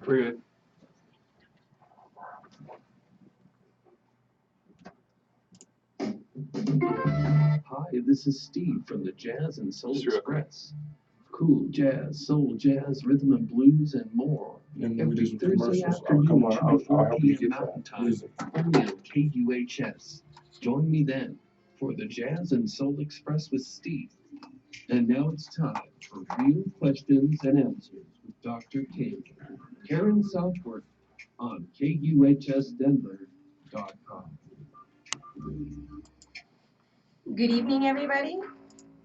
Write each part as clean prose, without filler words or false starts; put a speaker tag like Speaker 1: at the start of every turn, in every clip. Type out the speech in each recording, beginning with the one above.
Speaker 1: We're good.
Speaker 2: Hi, this is Steve from the Jazz and Soul Express. Cool jazz, soul jazz, rhythm and blues, and more. Every Thursday afternoon, 2 to 4 p.m. Mountain Time, only on KUHS. Join me then for the Jazz and Soul Express with Steve. And now it's time for Real Questions and Answers with Dr. King. Karen Southworth on KUHSdenver.com.
Speaker 3: Good evening, everybody.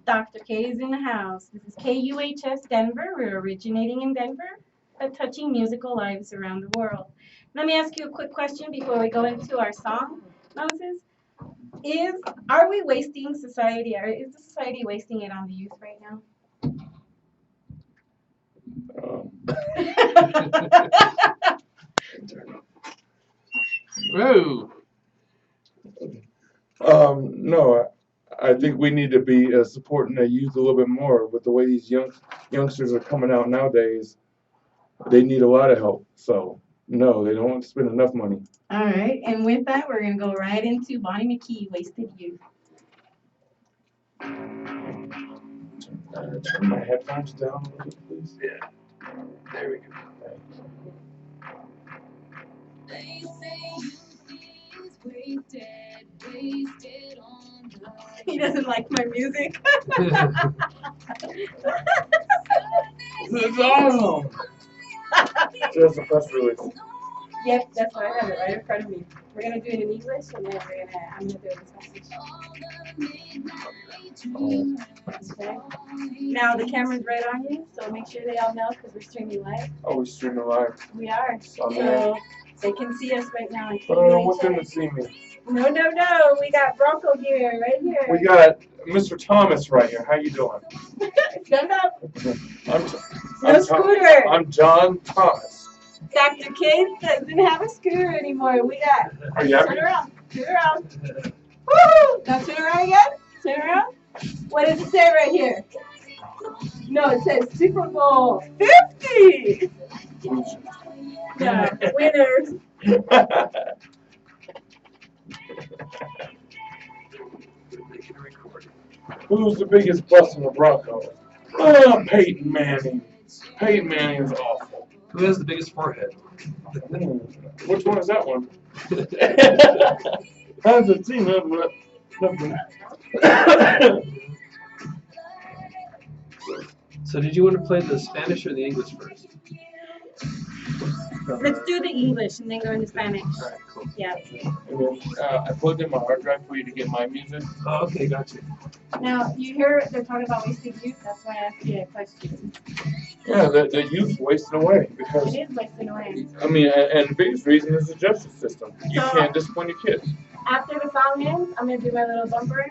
Speaker 3: Dr. K is in the house. This is KUHS Denver. We're originating in Denver, but touching musical lives around the world. Let me ask you a quick question before we go into our song, Moses. Are we wasting society, or is the society wasting it on the youth right now?
Speaker 1: Whoa.
Speaker 4: No, I think we need to be supporting the youth a little bit more with the way these youngsters are coming out nowadays. They need a lot of help. So, no, they don't want to spend enough money.
Speaker 3: All right, and with that, we're going to go right into Bonnie McKee, Wasted Youth.
Speaker 4: Turn my headphones down a little bit, please.
Speaker 1: Yeah. There we go.
Speaker 5: They say youth is wasted on the
Speaker 3: He doesn't like my music.
Speaker 4: This is awesome. Just a press release.
Speaker 3: Yep, that's why I have it right in front of me. We're going to do it in English, and then I'm going to do it in Spanish. Okay. Now the camera's right on you, so make sure they all know because we're streaming live.
Speaker 4: Oh, we're streaming live.
Speaker 3: We are.
Speaker 4: On
Speaker 3: So they can see us right now.
Speaker 4: But I don't want them to see me.
Speaker 3: No. We got Bronco gear right here.
Speaker 4: We got Mr. Thomas right here. How you doing?
Speaker 3: Stand up.
Speaker 4: I'm
Speaker 3: Scooter.
Speaker 4: I'm John Thomas.
Speaker 3: Dr. K doesn't have a scooter anymore. We got.
Speaker 4: Are you happy?
Speaker 3: Turn around. Woo! Now turn around again. Turn around. What does it say right here? No, it says Super Bowl 50. Yeah, winners.
Speaker 4: Who's the biggest bust in the Broncos? Peyton Manning. Peyton Manning is awful.
Speaker 1: Who has the biggest forehead?
Speaker 4: Which one is that one? Hasn't seen them, but nothing.
Speaker 1: So did you want to play the Spanish or the English first?
Speaker 3: Let's do the English and then go into Spanish.
Speaker 1: All right, cool.
Speaker 3: Yeah.
Speaker 4: And then, I plugged in my hard drive for you to get my music.
Speaker 1: Oh, okay, gotcha.
Speaker 3: Now, you hear they're talking about wasting youth. That's why I asked you a question.
Speaker 4: Yeah, the youth's wasting away because,
Speaker 3: It is wasting away.
Speaker 4: I mean, and the biggest reason is the justice system. You
Speaker 3: So-
Speaker 4: can't discipline your kids.
Speaker 3: After the song ends, I'm going to do my little bumper.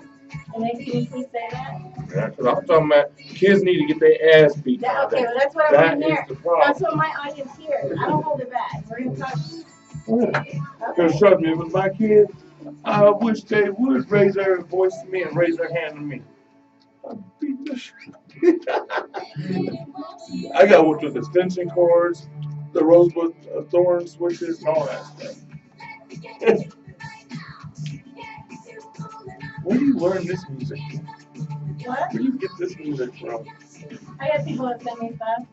Speaker 3: And then can you please say that?
Speaker 4: Yeah, 'cause I'm talking about kids need to get their ass beat.
Speaker 3: Yeah, okay, well,
Speaker 4: nowadays.
Speaker 3: that's what I
Speaker 4: That
Speaker 3: want to hear.
Speaker 4: is the problem.
Speaker 3: That's what my audience hears. I don't hold it back. We're going to talk.
Speaker 4: Because trust me, with my kids, I wish they would raise their voice to me and raise their hand to me. I beat the shit. I got worked with extension cords, the rosebud thorn switches, and all that stuff. Where do you learn this music?
Speaker 3: What?
Speaker 4: Where do you get this music from?
Speaker 3: I got people that send me stuff.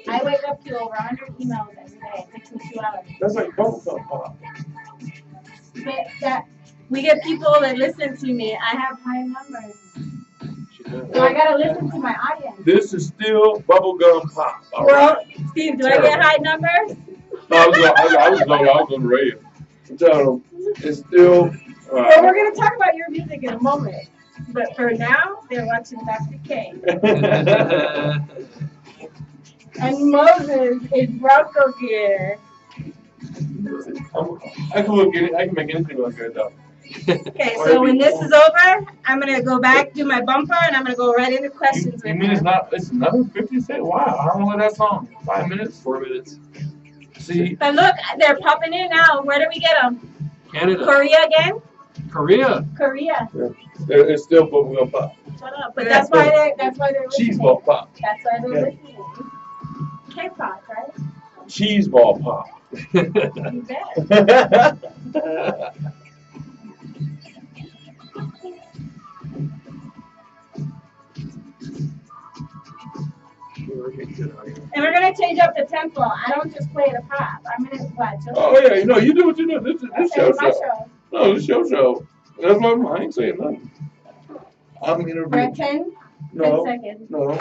Speaker 3: I wake up to over 100 emails every day. It takes me 2 hours.
Speaker 4: That's like bubblegum pop.
Speaker 3: We get people that listen to me. I have high numbers. So I gotta listen to my audience.
Speaker 4: This is still bubblegum pop. All
Speaker 3: Well,
Speaker 4: right.
Speaker 3: Steve, do I get high numbers?
Speaker 4: No, I was on the radio. So it's still.
Speaker 3: Well, we're gonna talk about your music in a moment. But for now, they're watching Dr. K. And Moses is Bronco gear.
Speaker 4: I can make anything look good though.
Speaker 3: Okay, so when this is over, I'm gonna go back, do my bumper, and I'm gonna go right into questions
Speaker 4: You
Speaker 3: with
Speaker 4: mean
Speaker 3: you.
Speaker 4: it's another 50 cents? Wow, how long was that song? 5 minutes?
Speaker 1: 4 minutes.
Speaker 4: See,
Speaker 3: But look, they're popping in now. Where do we get them?
Speaker 1: Canada.
Speaker 3: Korea again?
Speaker 1: Korea.
Speaker 3: Korea.
Speaker 4: it's still bubblegum pop.
Speaker 3: Shut up. But that's why they're
Speaker 4: Cheese
Speaker 3: listening.
Speaker 4: ball pop.
Speaker 3: That's why they're
Speaker 4: Yeah.
Speaker 3: listening. K-pop, right?
Speaker 4: cheese ball pop.
Speaker 3: You bet. And we're gonna change up the tempo. I don't just play the pop. I'm gonna watch.
Speaker 4: Oh yeah, you know, you do what you do. This
Speaker 3: Okay,
Speaker 4: show
Speaker 3: my
Speaker 4: show.
Speaker 3: show.
Speaker 4: No, this show. That's my I ain't saying nothing. I'm
Speaker 3: For
Speaker 4: interviewing.
Speaker 3: 10
Speaker 4: No,
Speaker 3: seconds.
Speaker 4: no.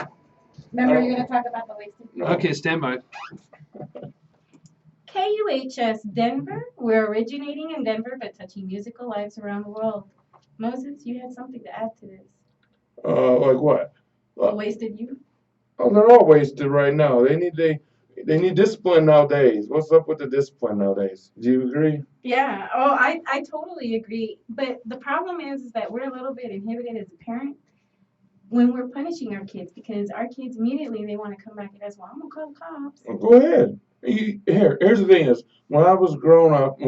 Speaker 3: Remember, you're gonna talk about the wasted.
Speaker 4: No.
Speaker 1: Okay, stand by.
Speaker 3: KUHS Denver. We're originating in Denver, but touching musical lives around the world. Moses, you had something to add to this.
Speaker 4: Like what?
Speaker 3: The wasted youth.
Speaker 4: Oh, they're all wasted right now. They need discipline nowadays. What's up with the discipline nowadays? Do you agree?
Speaker 3: Yeah. Oh, I totally agree. But the problem is that we're a little bit inhibited as a parent when we're punishing our kids because our kids immediately they want to come back and us. Well, I'm gonna call the cops.
Speaker 4: Well, go ahead. Here's the thing is, when I was growing up,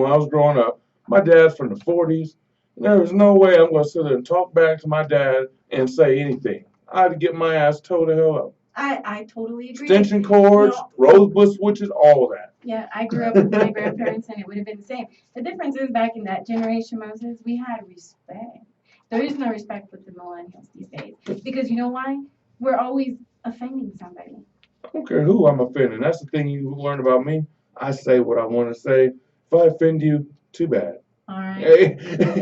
Speaker 4: my dad's from the 40s. There was no way I'm gonna sit there and talk back to my dad and say anything. I'd get my ass towed the hell up.
Speaker 3: I totally agree.
Speaker 4: Extension cords,
Speaker 3: No.
Speaker 4: rosebud switches, all of that.
Speaker 3: Yeah, I grew up with my grandparents and it would have been the same. The difference is back in that generation, Moses, we had respect. There is no respect with the millennials these days. Because you know why? We're always offending somebody.
Speaker 4: I don't care who I'm offending. That's the thing you learn about me. I say what I want to say. If I offend you, too bad.
Speaker 3: All right.
Speaker 4: Hey,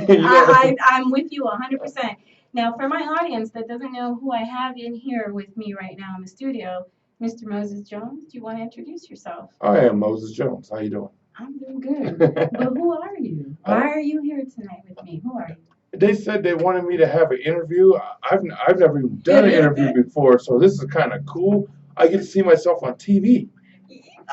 Speaker 4: you know?
Speaker 3: I'm with you 100%. Now, for my audience that doesn't know who I have in here with me right now in the studio, Mr. Moses Jones, do you want to introduce yourself?
Speaker 4: I am Moses Jones. How you doing?
Speaker 3: I'm doing good. But who are you? Why are you here tonight with me? Who are you?
Speaker 4: They said they wanted me to have an interview. I've never even done an interview before, so this is kind of cool. I get to see myself on TV.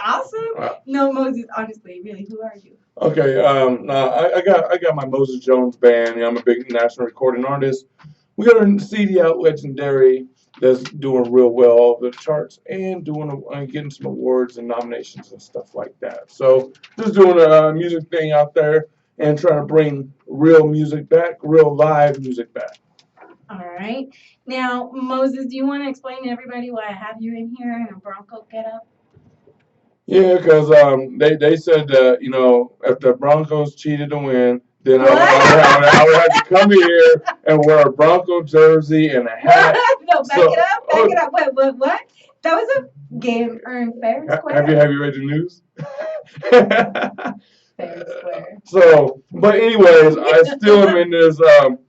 Speaker 3: Awesome. No, Moses, honestly, really, who are you?
Speaker 4: Okay, I got my Moses Jones band. I'm a big national recording artist. We got a CD out, Legendary, that's doing real well off the charts and getting some awards and nominations and stuff like that. So just doing a music thing out there and trying to bring real music back, real live music back.
Speaker 3: All right. Now, Moses, do you want to explain to everybody why I have you in here in a Bronco getup?
Speaker 4: Yeah, because they said that, you know, if the Broncos cheated to win, then I would have to come here and wear a Bronco jersey and a hat.
Speaker 3: No, back it up. Back it up. Wait, what? That was a game earned fair and square.
Speaker 4: Have you read the news?
Speaker 3: Fair and square.
Speaker 4: So, but anyways, I still am in this
Speaker 3: No,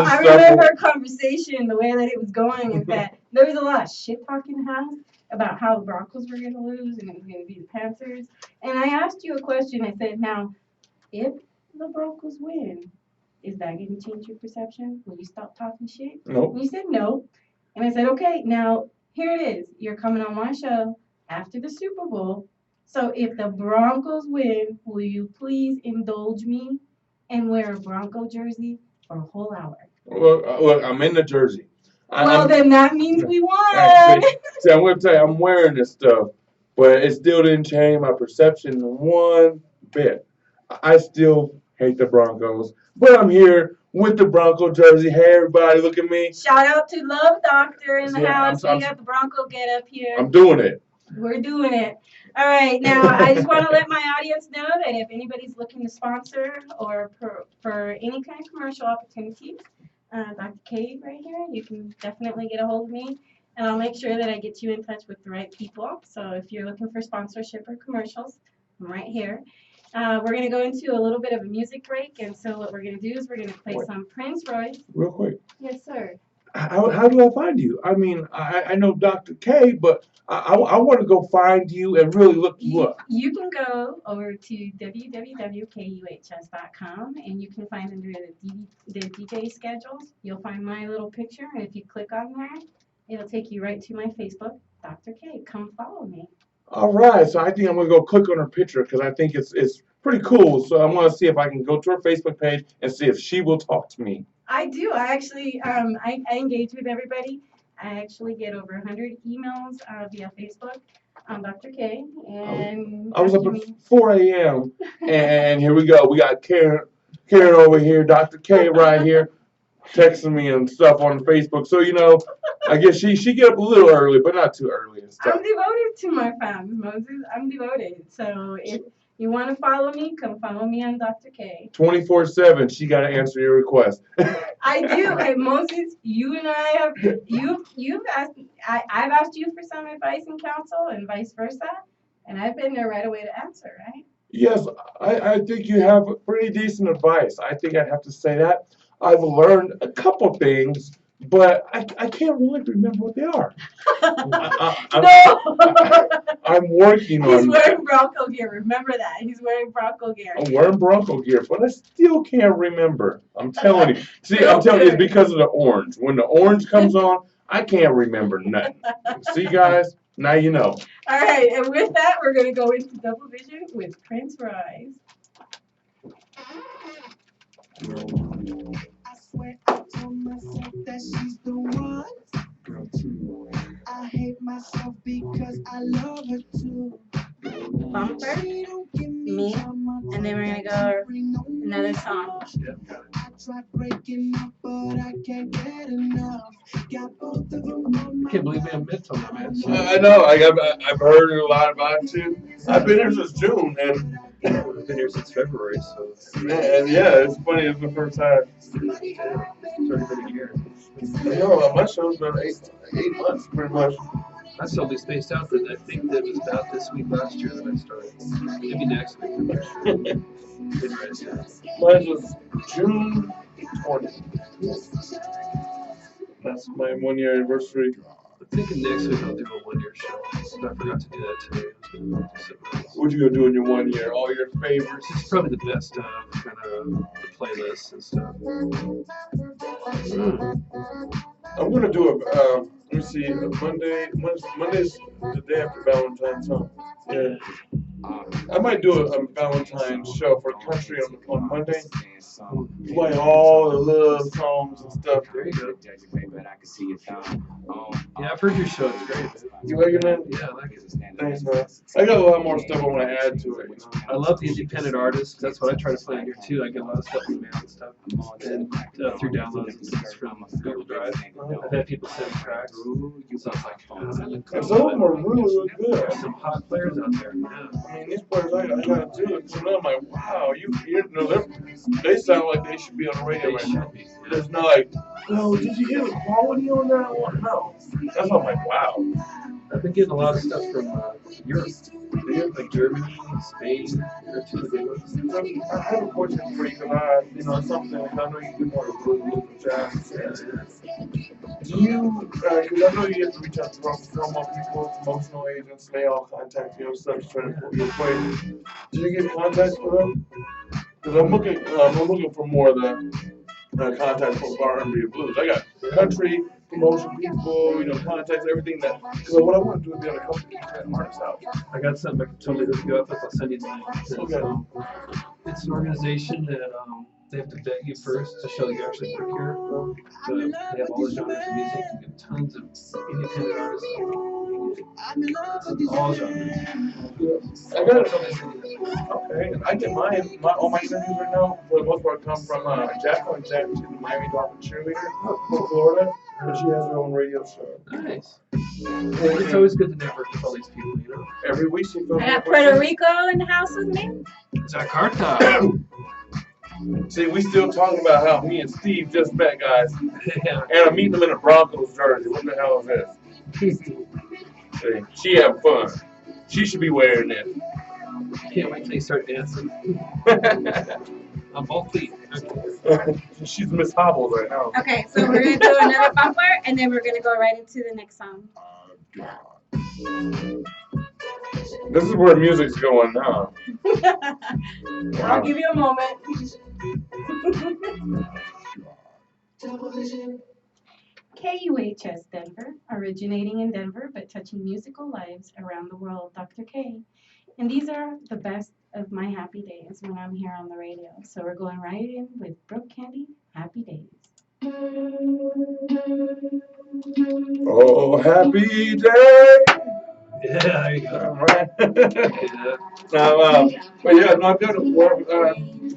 Speaker 3: I remember a conversation, the way that it was going is that there was a lot of shit talking in the house about how the Broncos were going to lose and it was going to be the Panthers. And I asked you a question. I said, now, if the Broncos win, is that going to change your perception? Will you stop talking shit?
Speaker 4: Nope.
Speaker 3: And you said no. And I said, okay, now here it is. You're coming on my show after the Super Bowl. So if the Broncos win, will you please indulge me and wear a Bronco jersey for a whole hour?
Speaker 4: Look, I'm in the jersey.
Speaker 3: Then that means we won.
Speaker 4: See, I'm going to tell you, I'm wearing this stuff, but it still didn't change my perception one bit. I still hate the Broncos, but I'm here with the Bronco jersey. Hey, everybody, look at me.
Speaker 3: Shout out to Love Doctor in the house. We got the Bronco get up here.
Speaker 4: I'm doing it.
Speaker 3: We're doing it. All right. Now, I just want to let my audience know that if anybody's looking to sponsor or for any kind of commercial opportunities, Dr. K right here, you can definitely get a hold of me. And I'll make sure that I get you in touch with the right people. So if you're looking for sponsorship or commercials, I'm right here. We're going to go into a little bit of a music break. And so what we're going to do is we're going to play some Prince Royce.
Speaker 4: Real quick.
Speaker 3: Yes, sir.
Speaker 4: How do I find you? I mean, I know Dr. K, but I want to go find you and really look you up.
Speaker 3: You can go over to www.kuhs.com and you can find under the DJ schedules. You'll find my little picture, and if you click on there, it'll take you right to my Facebook, Dr. K. Come follow me.
Speaker 4: All right, so I think I'm gonna go click on her picture because I think it's pretty cool. So I'm gonna see if I can go to her Facebook page and see if she will talk to me.
Speaker 3: I do. I actually I engage with everybody. I actually get over 100 emails via Facebook on Dr. K. And
Speaker 4: I was up at 4 a.m. and here we go. We got Karen over here, Dr. K right here. texting me and stuff on Facebook. So, you know, I guess she get up a little early, but not too early and stuff.
Speaker 3: I'm devoted to my fans, Moses. I'm devoted. So if you want to follow me, come follow me on Dr. K.
Speaker 4: 24/7, she got to answer your request.
Speaker 3: I do. And Moses, you and I have you've asked I've asked you for some advice and counsel and vice versa, and I've been there right away to answer, right?
Speaker 4: Yes, I think you have pretty decent advice. I think I'd have to say that. I've learned a couple things, but I can't really remember what they are. I'm working on
Speaker 3: He's wearing Bronco gear. Remember that. He's wearing Bronco gear.
Speaker 4: I'm wearing Bronco gear, but I still can't remember. I'm telling you. See, I'm telling you, it's because of the orange. When the orange comes on, I can't remember nothing. See, guys? Now you know.
Speaker 3: All right, and with that, we're going to go into double vision with Prince Rise.
Speaker 6: I swear I told myself that she's the one. I hate myself because I love her too.
Speaker 3: Bumper, me, and then we're going to go another song.
Speaker 6: I tried breaking up, but I can't get enough. Got both of them on my
Speaker 1: Can't believe we have met till now, man.
Speaker 4: I know. I've heard a lot about it too. I've been here since June, and
Speaker 1: I've been here since February, so
Speaker 4: yeah, it's funny. It's the first time.
Speaker 1: it's already been a year.
Speaker 4: You know, my show's been eight months, pretty much.
Speaker 1: That's totally spaced out. That I think that was about this week last year that I started. Maybe next week. I'm not sure. Been right now.
Speaker 4: Mine was June 20th. That's my 1 year anniversary.
Speaker 1: I'm thinking next week I'll do a 1 year show. I forgot to do that today.
Speaker 4: What you gonna do in your 1 year? All your favorites?
Speaker 1: It's probably the best of kind of the playlists and stuff.
Speaker 4: I'm gonna do a. Let me see. Monday's the day after Valentine's, huh? Yeah. I might do a Valentine's show for country on Monday. Play all the love songs and stuff.
Speaker 1: There you go. Yeah, I've heard your show. It's great.
Speaker 4: You like it, man?
Speaker 1: Yeah, I like it.
Speaker 4: Thanks, man. I got a lot more stuff I want to add to it. You know?
Speaker 1: I love the independent artists. That's what I try to play on here too. I get a lot of stuff from mail and stuff, and through downloads and things from Google Drive. I've had people send tracks. So it's like,
Speaker 4: And some of them are really good.
Speaker 1: There's some hot players out there. Yeah.
Speaker 4: I mean, these players I gotta do it. So now I'm like, wow, you know, they sound like they should be on the radio
Speaker 1: They
Speaker 4: right now.
Speaker 1: should be.
Speaker 4: It's not like, oh, did you hear the quality on that one? No. That's why I'm like, wow.
Speaker 1: I've been getting a lot of stuff from Europe, like Germany, Spain. They're two of the big ones.
Speaker 4: I have a question for you, because something I know you do more of blues and jazz. Do you, because I know you have to reach out to promo people, promotional agents, and they all contact you and stuff to try to put you away. Do you get contacts for them? Because I'm looking for more of the contacts for R&B and blues. I got country promotion people, contacts, everything that. Because what I want to do is get a couple different artists out.
Speaker 1: I got something I can totally hook you up with. I'll send you the link. It's an organization that they have to vet you first to show that you actually work here. But they have all the genres of music. You get tons of independent artists. All genres.
Speaker 4: I got it. Okay. I get all my interviews right now, for the most part, come from Jacqueline Jack. She's a Miami Dolphin cheerleader from Florida, and she has her own radio show.
Speaker 1: Nice. It's always good to network with all these people,
Speaker 4: Every week she films.
Speaker 3: I got Puerto Rico in the house with me.
Speaker 1: Jakarta.
Speaker 4: See, we still talking about how me and Steve just met, guys.
Speaker 1: Yeah.
Speaker 4: And I'm meeting them in a Broncos jersey. What the hell is this? Hey, she having fun. She should be wearing it.
Speaker 1: Can't wait till you start dancing. On both feet.
Speaker 4: She's Miss Hobbles right now.
Speaker 3: Okay, so we're going to do another bumper, and then we're going to go right into the next song.
Speaker 4: This is where music's going now.
Speaker 3: I'll give you a moment. KUHS Denver, originating in Denver but touching musical lives around the world, Dr. K. And these are the best of my happy days when I'm here on the radio. So we're going right in with Brooke Candy, Happy Days.
Speaker 4: Oh, happy day.
Speaker 1: Yeah, there you go.
Speaker 4: All right.
Speaker 1: Yeah.
Speaker 4: Now, but yeah, no, I've got a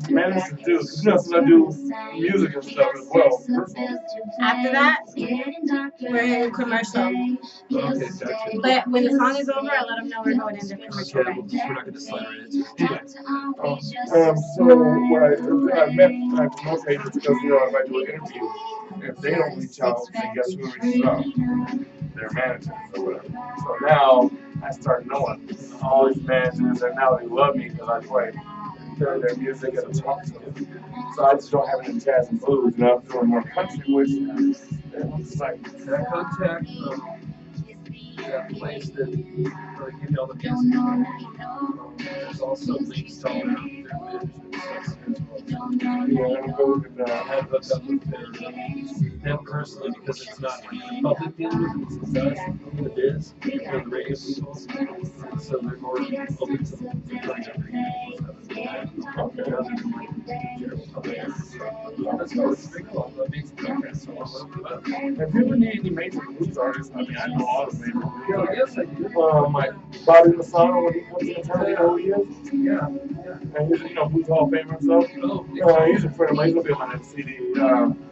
Speaker 4: manage to do, since I do music and stuff as well. Personally.
Speaker 3: After that, we're in commercial.
Speaker 1: Okay, gotcha.
Speaker 3: But when the song is over, I let them know we're going into commercial
Speaker 1: Okay,
Speaker 3: break.
Speaker 1: we're not going to slide right into it. Anyway.
Speaker 4: So what I met most agents because if I do an interview, if they don't reach out, then guess who reaches out? Their managers or whatever. So now I start knowing all these managers, and now they love me because I play their music and talk to them. So I just don't have any jazz and blues, and I'm doing more country, which it's like
Speaker 1: That contact, that place that really give you all the music. There's also links to all their management stuff as well.
Speaker 4: yeah, I'm going to
Speaker 1: I have hooked up with them personally because it's not like the public dealing with it, it's us, who it is, you know, the radio people. And so they're more open to that's cool. It's pretty cool. I mean,
Speaker 4: if you ever need any major blues artists, I mean, I know all the major blues
Speaker 1: yeah,
Speaker 4: artists.
Speaker 1: yes, I do.
Speaker 4: Like Bobby Masano, when he comes in town, you know who he is?
Speaker 1: Yeah.
Speaker 4: And he's, Blues Hall of Famer and stuff.
Speaker 1: Oh,
Speaker 4: He's a friend of mine. He'll be on that CD.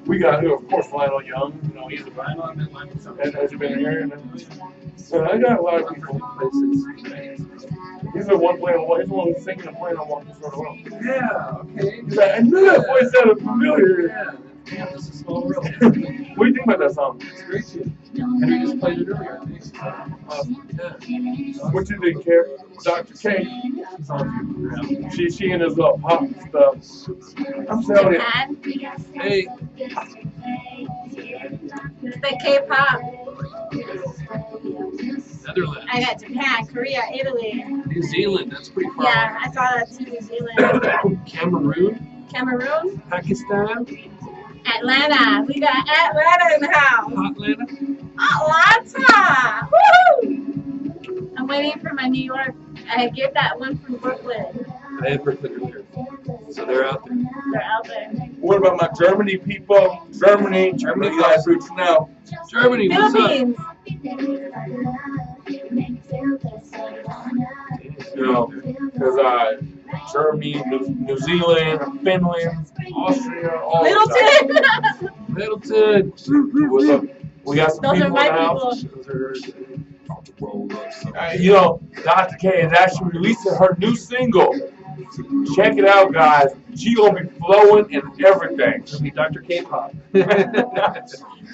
Speaker 4: We got, of course, Lionel Young. He's a
Speaker 1: I know I've been like
Speaker 4: has you been here? And I got a lot of people.
Speaker 1: places.
Speaker 4: He's the one playing. He's the one who's singing and playing on Walking Sort of World.
Speaker 1: Yeah, okay.
Speaker 4: He's like, I knew that voice sounded familiar.
Speaker 1: Yeah, this is a small world.
Speaker 4: What do you think about that song?
Speaker 1: It's great too. Henry just played it earlier, I think. Yeah.
Speaker 4: What you think, Carrie? Dr. K?
Speaker 1: She's on you.
Speaker 4: She and his little pop stuff. I'm telling you.
Speaker 1: Hey.
Speaker 3: The K-pop.
Speaker 1: Netherlands.
Speaker 3: I got Japan, Korea, Italy.
Speaker 1: New Zealand, that's pretty far.
Speaker 3: Yeah, I saw that too. New Zealand,
Speaker 1: Cameroon.
Speaker 3: Cameroon,
Speaker 1: Pakistan.
Speaker 3: Atlanta. We got Atlanta in the house.
Speaker 1: Atlanta.
Speaker 3: Atlanta! Woo! I'm waiting for my New York. I get that one from Brooklyn.
Speaker 1: I had Brooklyn earlier. So they're out there.
Speaker 3: They're out there.
Speaker 4: What about my Germany people? Germany, you guys reaching out.
Speaker 1: Germany, what's up?
Speaker 3: Philippines.
Speaker 4: Because Germany, New Zealand, Finland, Austria, all
Speaker 3: Middleton.
Speaker 4: What's up? We got some
Speaker 3: Those
Speaker 4: people
Speaker 3: are my
Speaker 4: in the house.
Speaker 3: people.
Speaker 4: Dr. K is actually releasing her new single. Check it out, guys. She gonna be flowing and everything.
Speaker 1: It'll be Dr. K-pop.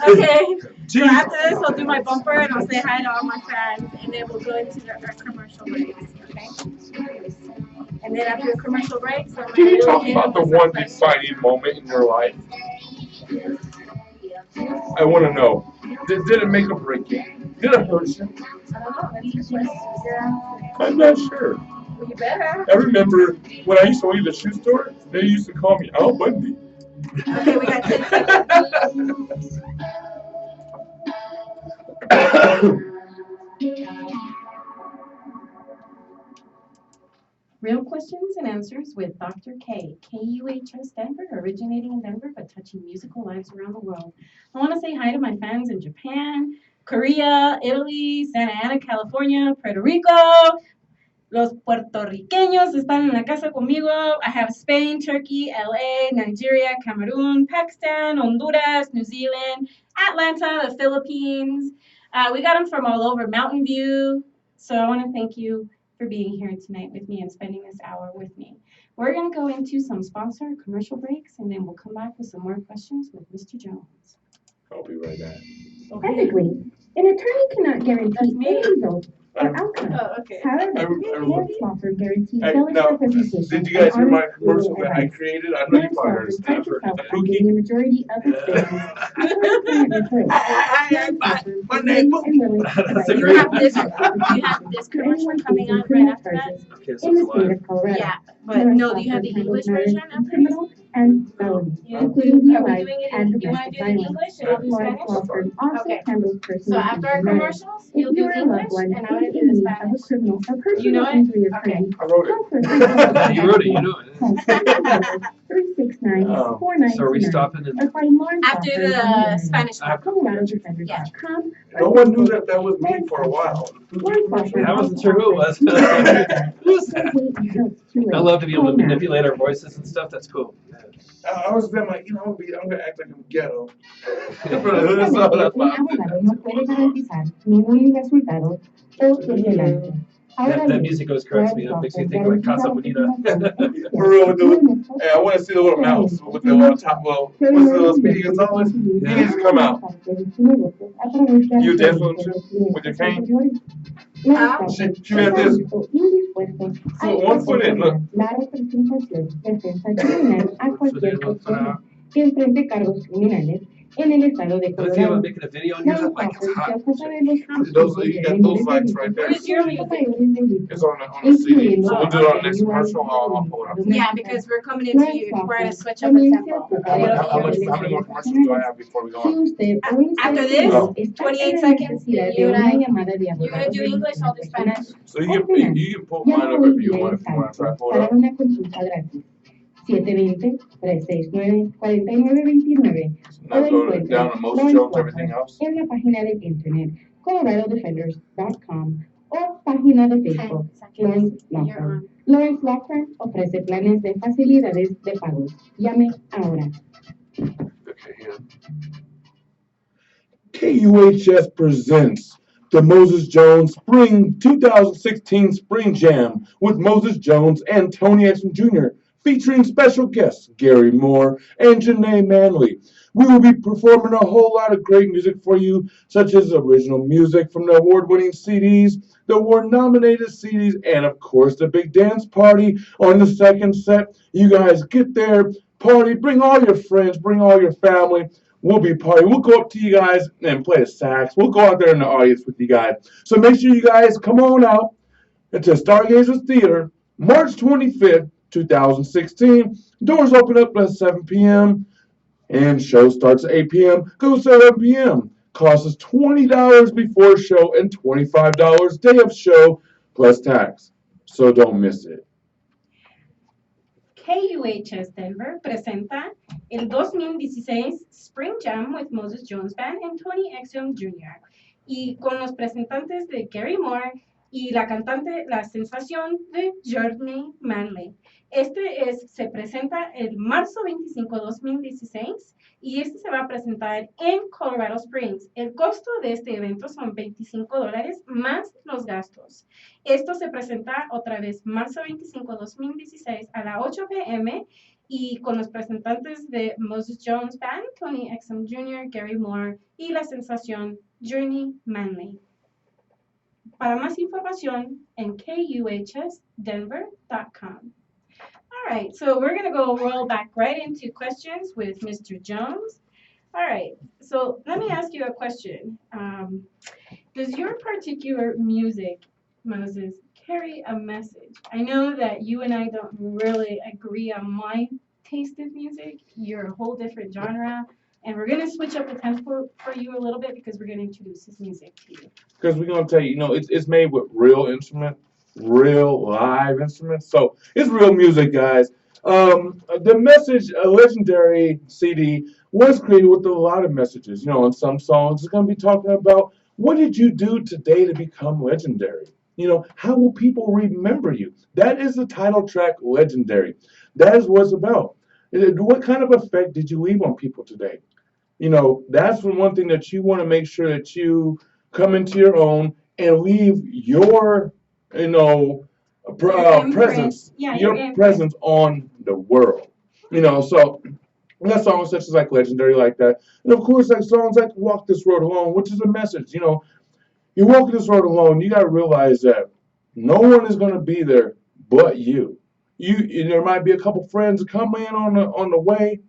Speaker 3: Okay. So after this, I'll do my bumper and I'll say hi to all my fans, and then we'll go into our commercial breaks. Okay. And then after the commercial breaks, I'm
Speaker 4: Can you talk
Speaker 3: gonna
Speaker 4: about the one defining moment in your life? I want to know. Did it make a break you? Did it hurt you?
Speaker 3: I don't know. That's your question.
Speaker 4: I'm not sure.
Speaker 3: Well, you better.
Speaker 4: I remember when I used to work at the shoe store, they used to call me Al Bundy.
Speaker 3: Okay, we got 10 seconds. Real questions and answers with Dr. K, KUHS Denver, originating in Denver but touching musical lives around the world. I want to say hi to my fans in Japan, Korea, Italy, Santa Ana, California, Puerto Rico. Los puertorriqueños están en la casa conmigo. I have Spain, Turkey, LA, Nigeria, Cameroon, Pakistan, Honduras, New Zealand, Atlanta, the Philippines. We got them from all over, Mountain View. So I want to thank you for being here tonight with me and spending this hour with me. We're going to go into some sponsor commercial breaks, and then we'll come back with some more questions with Mr. Jones.
Speaker 4: I'll be right back.
Speaker 7: Ethically, an attorney cannot guarantee any result or outcome.
Speaker 3: Oh, okay.
Speaker 7: However, Lawrence Law Firm guarantees valid
Speaker 4: Now,
Speaker 7: representation.
Speaker 4: did you guys hear
Speaker 7: and
Speaker 4: my
Speaker 7: honest
Speaker 4: commercial
Speaker 7: legal
Speaker 4: that I
Speaker 7: advice.
Speaker 4: created? I know you
Speaker 7: Lawrence
Speaker 4: probably
Speaker 7: Law
Speaker 4: heard
Speaker 7: Firm
Speaker 4: it.
Speaker 7: prides itself on being a majority of its business.
Speaker 4: My name.
Speaker 3: You have this commercial coming on right after that?
Speaker 1: Okay, so
Speaker 7: In the
Speaker 1: it's
Speaker 7: state
Speaker 1: live.
Speaker 7: of Colorado.
Speaker 3: Yeah, but no, do you have the English version of this?
Speaker 7: Criminal and felony,
Speaker 3: Yeah.
Speaker 7: including
Speaker 3: Are we
Speaker 7: DUI
Speaker 3: doing it
Speaker 7: and
Speaker 3: in, you want
Speaker 7: domestic
Speaker 3: to do it in
Speaker 7: violence.
Speaker 3: English and I'll do
Speaker 7: Lawrence Law
Speaker 3: Spanish?
Speaker 7: Firm also
Speaker 3: Okay.
Speaker 7: handles
Speaker 3: So
Speaker 7: personal
Speaker 3: after our
Speaker 7: injury matters.
Speaker 3: commercials,
Speaker 7: If
Speaker 3: you'll
Speaker 7: you
Speaker 3: do
Speaker 7: or a
Speaker 3: English
Speaker 7: loved one
Speaker 3: and I
Speaker 7: is
Speaker 3: will do
Speaker 7: in
Speaker 3: the
Speaker 7: need of a
Speaker 3: Spanish.
Speaker 7: criminal or
Speaker 3: You know
Speaker 7: personal
Speaker 3: it?
Speaker 7: injury
Speaker 3: Okay.
Speaker 7: attorney,
Speaker 4: I wrote it.
Speaker 7: call for free
Speaker 1: You wrote it, you know it.
Speaker 7: Call 369-4929
Speaker 1: So are we stopping in?
Speaker 7: or find Lawrence Law
Speaker 3: After
Speaker 7: Firm
Speaker 3: the
Speaker 7: on the internet
Speaker 3: Spanish
Speaker 7: at ColoradoDefenders.com.
Speaker 4: No one knew that was me for a while.
Speaker 7: Lawrence Law Firm
Speaker 1: I wasn't
Speaker 7: also
Speaker 1: sure who it was.
Speaker 7: offers
Speaker 1: was that? I love to be able to manipulate our voices and stuff. That's cool.
Speaker 4: I was then like, I'm gonna act like I'm ghetto. So that's
Speaker 7: Un
Speaker 4: why I'm
Speaker 7: abogado no puede garantizar ningún resultado o sentencia. Ahora
Speaker 1: That
Speaker 7: bien,
Speaker 1: music always cracks me up. Makes me think like Casa Bonita.
Speaker 4: For real, with the, hey, I want to see the little mouse with the little top, what's the little Speedy Gonzalez? He needs to come out. You dance with your cane? She had this. So one foot in, look.
Speaker 7: La representación, defensa criminal a cualquier persona que enfrente cargos criminales en el estado de
Speaker 1: The thing about
Speaker 7: Colorado.
Speaker 1: making a video on here is like it's hot.
Speaker 4: You got those lights right there.
Speaker 3: Where's your music?
Speaker 4: It's on the CD. So we'll do it on the next commercial. I'll pull it up.
Speaker 3: Yeah, because we're coming into you. We're going to switch up the tempo.
Speaker 4: How many more commercials do I have before we go on?
Speaker 3: After this,
Speaker 4: Oh.
Speaker 3: 28 seconds, you're gonna do English, I'll do Spanish.
Speaker 4: So you can pull mine up if you want to try to pull it
Speaker 7: Para
Speaker 4: up.
Speaker 7: una consulta gratis. 720-369-4929 o
Speaker 4: Not going down
Speaker 7: encuentra
Speaker 4: to Moses Jones, everything else.
Speaker 7: en la página de internet coloradodefenders.com o página de Facebook Lawrence Law Firm. Lawrence Law Firm ofrece planes de facilidades de pagos. Llame ahora.
Speaker 4: Okay, here. KUHS presents the Moses Jones 2016 Spring Jam with Moses Jones and Tony Exum Jr., featuring special guests Gary Moore and Janae Manley. We will be performing a whole lot of great music for you, such as original music from the award-winning CDs, the award-nominated CDs, and of course the big dance party on the second set. You guys get there, party, bring all your friends, bring all your family. We'll be partying. We'll go up to you guys and play a sax. We'll go out there in the audience with you guys. So make sure you guys come on out to Stargazers Theater, March 25th, 2016. Doors open up at 7 p.m. and show starts at 8 p.m. Goes to 7 p.m. Cost us $20 before show and $25 day of show plus tax. So don't miss it.
Speaker 3: KUHS Denver presenta el 2016 Spring Jam with Moses Jones Band and Tony Exum Jr. y con los presentantes de Gary Moore y la cantante La Sensación de Journey Manley. Se presenta el marzo 25, 2016 y se va a presentar en Colorado Springs. El costo de este evento son $25 más los gastos. Esto se presenta otra vez marzo 25, 2016 a las 8 p.m. y con los presentantes de Moses Jones Band, Tony Exum Jr., Gary Moore y La Sensación Journey Manley. Para más información en kuhsdenver.com. All right, so we're going to roll back right into questions with Mr. Jones. All right, so let me ask you a question. Does your particular music, Moses, carry a message? I know that you and I don't really agree on my taste of music. You're a whole different genre. And we're going to switch up the tempo for you a little bit because we're going to introduce his music to you.
Speaker 4: Because we're going to tell you, it's made with real instruments, real live instruments. So it's real music, guys. The message, a legendary CD, was created with a lot of messages. In some songs, it's going to be talking about what did you do today to become legendary? How will people remember you? That is the title track, Legendary. That is what it's about. What kind of effect did you leave on people today? That's one thing that you want to make sure that you come into your own and leave your, presence, your presence on the world. So we got songs such as like Legendary like that. And of course, like songs like Walk This Road Alone, which is a message. You're walking this road alone, you got to realize that no one is going to be there but you. There might be a couple friends come in on the way,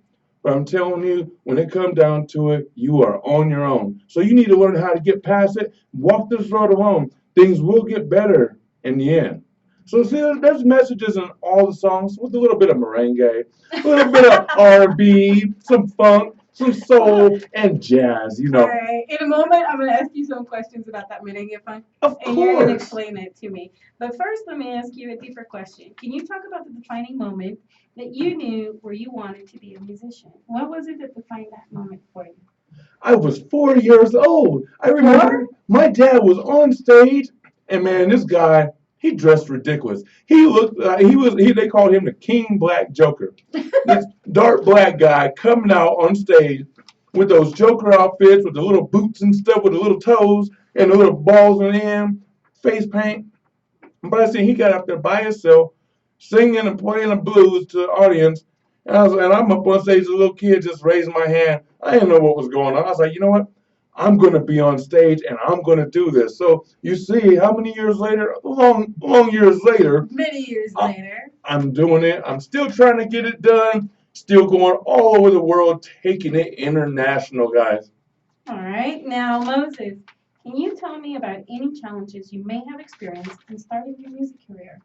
Speaker 4: but I'm telling you, when it comes down to it, you are on your own. So you need to learn how to get past it. Walk this road alone. Things will get better in the end. So see, there's messages in all the songs with a little bit of merengue, a little bit of R&B, some funk, some soul, and jazz.
Speaker 3: All right. In a moment, I'm going to ask you some questions about that merengue funk.
Speaker 4: Of course.
Speaker 3: And you're going to explain it to me. But first, let me ask you a deeper question. Can you talk about the defining moment that you knew where you wanted to be a musician? What was it that defined that moment for you?
Speaker 4: I was 4 years old. I remember my dad was on stage, and man, this guy, He dressed ridiculous. He looked like they called him the King Black Joker. This dark black guy coming out on stage with those Joker outfits, with the little boots and stuff, with the little toes and the little balls on the end, face paint. But I see he got up there by himself, singing and playing the blues to the audience. And I'm up on stage, a little kid just raising my hand. I didn't know what was going on. I was like, you know what? I'm going to be on stage and I'm going to do this. So you see, how many years later? Long years later.
Speaker 3: Many years later.
Speaker 4: I'm doing it. I'm still trying to get it done. Still going all over the world, taking it international, guys.
Speaker 3: All right. Now, Moses, can you tell me about any challenges you may have experienced in starting your music career?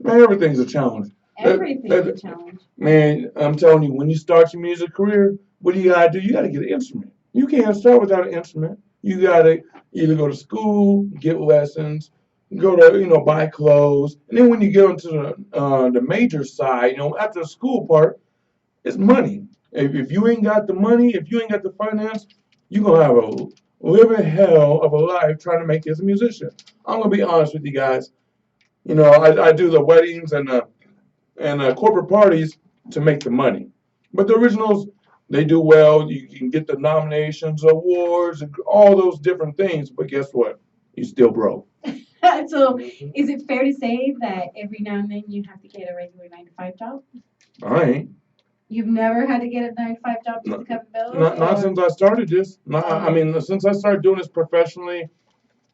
Speaker 4: Man, everything's a challenge.
Speaker 3: Everything's a challenge.
Speaker 4: Man, I'm telling you, when you start your music career, what do? You got to get an instrument. You can't start without an instrument. You got to either go to school, get lessons, go to, buy clothes. And then when you get onto the major side, after the school part, it's money. If you ain't got the money, if you ain't got the finance, you're going to have a living hell of a life trying to make it as a musician. I'm going to be honest with you guys. I do the weddings and corporate parties to make the money. But the originals, they do well. You can get the nominations, awards, and all those different things. But guess what? You still broke.
Speaker 3: So is it fair to say that every now and then you have to get a regular 9-to-5 job?
Speaker 4: I ain't.
Speaker 3: You've never had to get a 9-to-5 job to cover bills?
Speaker 4: Not since I started this. Since I started doing this professionally,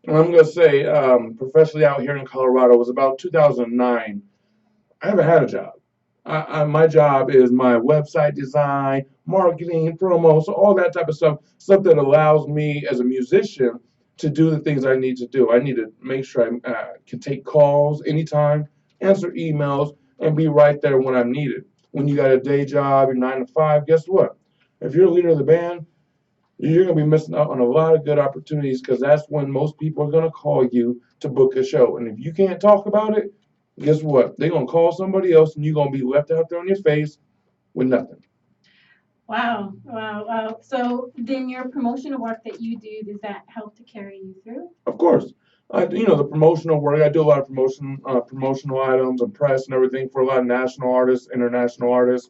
Speaker 4: and I'm going to say professionally out here in Colorado, was about 2009. I haven't had a job. My job is my website design, marketing, promo, so all that type of stuff that allows me as a musician to do the things I need to do. I need to make sure I can take calls anytime, answer emails, and be right there when I'm needed. When you got a day job, you're 9 to 5, guess what? If you're a leader of the band, you're going to be missing out on a lot of good opportunities because that's when most people are going to call you to book a show. And if you can't talk about it, guess what? They're going to call somebody else and you're going to be left out there on your face with nothing.
Speaker 3: Wow. So then your promotional work that you do, does that help to carry you through?
Speaker 4: Of course. The promotional work, I do a lot of promotional items and press and everything for a lot of national artists, international artists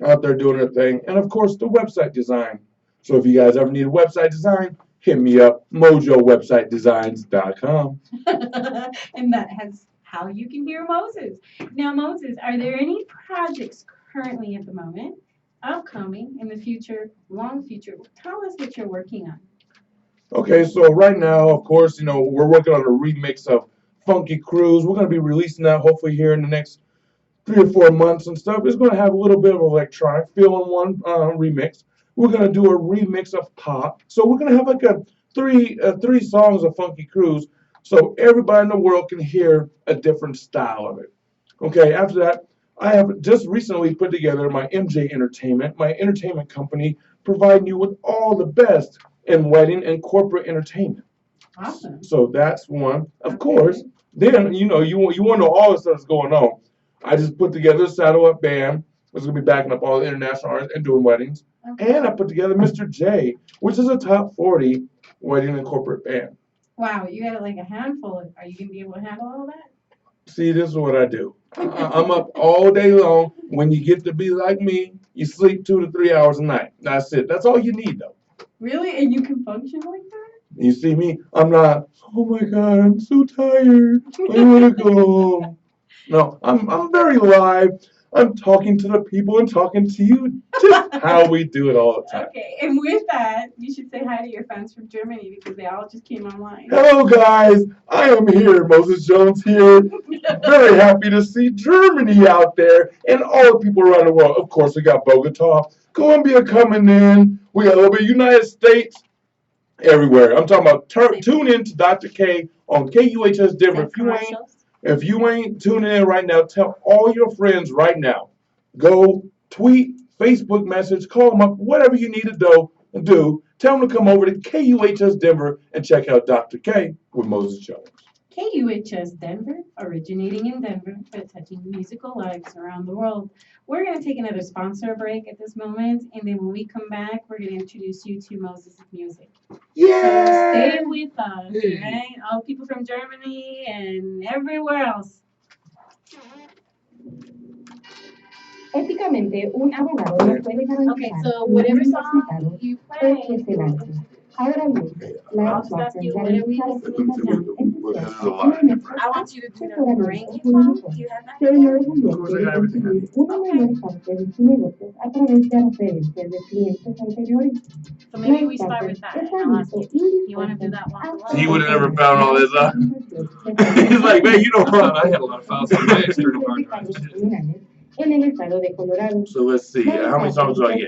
Speaker 4: out there doing their thing. And of course, the website design. So if you guys ever need a website design, hit me up, mojowebsitedesigns.com.
Speaker 3: And that's how you can hear Moses. Now, Moses, are there any projects currently at the moment, upcoming, in the future, long future? Tell us what you're working on.
Speaker 4: Okay, so right now, of course, we're working on a remix of Funky Cruise. We're going to be releasing that hopefully here in the next 3 or 4 months and stuff. It's going to have a little bit of electronic feel in one remix. We're going to do a remix of pop. So we're going to have like three songs of Funky Cruise so everybody in the world can hear a different style of it. Okay, after that, I have just recently put together my MJ Entertainment, my entertainment company, providing you with all the best in wedding and corporate entertainment.
Speaker 3: Awesome.
Speaker 4: So that's one. Of course, then, you want to know all the stuff that's going on. I just put together a satellite band. It's going to be backing up all the international artists and doing weddings. Okay. And I put together Mr. J, which is a top 40 wedding and corporate band.
Speaker 3: Wow, you got like a handful. Are you going to be able to handle all that?
Speaker 4: See, this is what I do. I'm up all day long. When you get to be like me, you sleep 2 to 3 hours a night. That's it. That's all you need, though.
Speaker 3: Really? And you can function like that?
Speaker 4: You see me? I'm not, oh my God, I'm so tired. I want to go home. No, I'm very live. I'm talking to the people and talking to you just how we do it all the time.
Speaker 3: Okay, and with that, you should say hi to your fans from Germany because they all just came online.
Speaker 4: Hello, guys. I am here. Moses Jones here. Very happy to see Germany out there and all the people around the world. Of course, we got Bogota, Colombia coming in. We got a little bit of United States. Everywhere. I'm talking about tune in to Dr. K on KUHS Denver. If you ain't tuning in right now, tell all your friends right now. Go tweet, Facebook message, call them up, whatever you need to do. Tell them to come over to KUHS Denver and check out Dr. K with Moses Jones.
Speaker 3: KUHS Denver, originating in Denver, but touching musical lives around the world. We're going to take another sponsor break at this moment, and then when we come back, we're going to introduce you to Moses' music.
Speaker 4: Yeah.
Speaker 3: So stay with us, right? All people from Germany and everywhere else.
Speaker 7: Éticamente, un abogado no puede
Speaker 3: Okay,
Speaker 7: garantizar
Speaker 3: so
Speaker 7: un
Speaker 3: whatever
Speaker 7: juicio
Speaker 3: song
Speaker 7: citado
Speaker 3: you
Speaker 7: o
Speaker 3: play,
Speaker 7: que se lance. Ahora bien, la
Speaker 3: I'll just ask you, what are we
Speaker 7: garantiza la
Speaker 3: listening to
Speaker 7: participación
Speaker 4: Because there's a
Speaker 7: entusiasta
Speaker 4: lot
Speaker 7: en
Speaker 4: of
Speaker 7: nuestra
Speaker 3: I want you to do the
Speaker 7: asesoramiento
Speaker 3: merengue song.
Speaker 7: jurídico.
Speaker 3: Do you have that?
Speaker 7: Se enorgullece
Speaker 4: Of course, I
Speaker 7: de
Speaker 4: got everything I
Speaker 7: conseguir
Speaker 4: need.
Speaker 7: una
Speaker 3: Okay.
Speaker 7: mayor parte de sus negocios a través de referencias de clientes anteriores.
Speaker 3: So maybe we start with that, and I'll ask you, you want to do that one for
Speaker 4: He
Speaker 3: us?
Speaker 4: would have never found all this out. He's like, man, you don't run.
Speaker 1: I had a lot of files on my external hard drive.
Speaker 7: En el estado de Colorado.
Speaker 4: So let's see. How many songs do I get?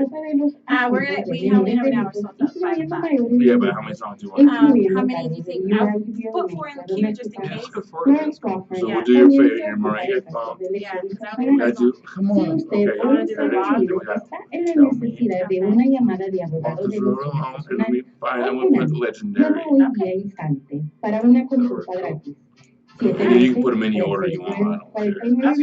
Speaker 3: We only have an hour, so that's 5 o'clock.
Speaker 4: Yeah, but how many songs do you want?
Speaker 3: How many do you think? I'll put 4 in the queue just in case.
Speaker 1: Let's go for it. That's cool.
Speaker 4: So we'll do your favorite here, Mariah.
Speaker 3: Yeah, because I
Speaker 4: I do. Come on. Okay.
Speaker 3: I want to do the rock.
Speaker 4: Then we got
Speaker 7: en la necesidad de una llamada de abogado de
Speaker 4: Marcus
Speaker 7: elección
Speaker 4: Rolo, and
Speaker 7: personal.
Speaker 4: we find I'm gonna put legendary.
Speaker 7: Llama hoy día instante para una consulta gratis.
Speaker 4: Okay, you can put them any order you want. I don't care.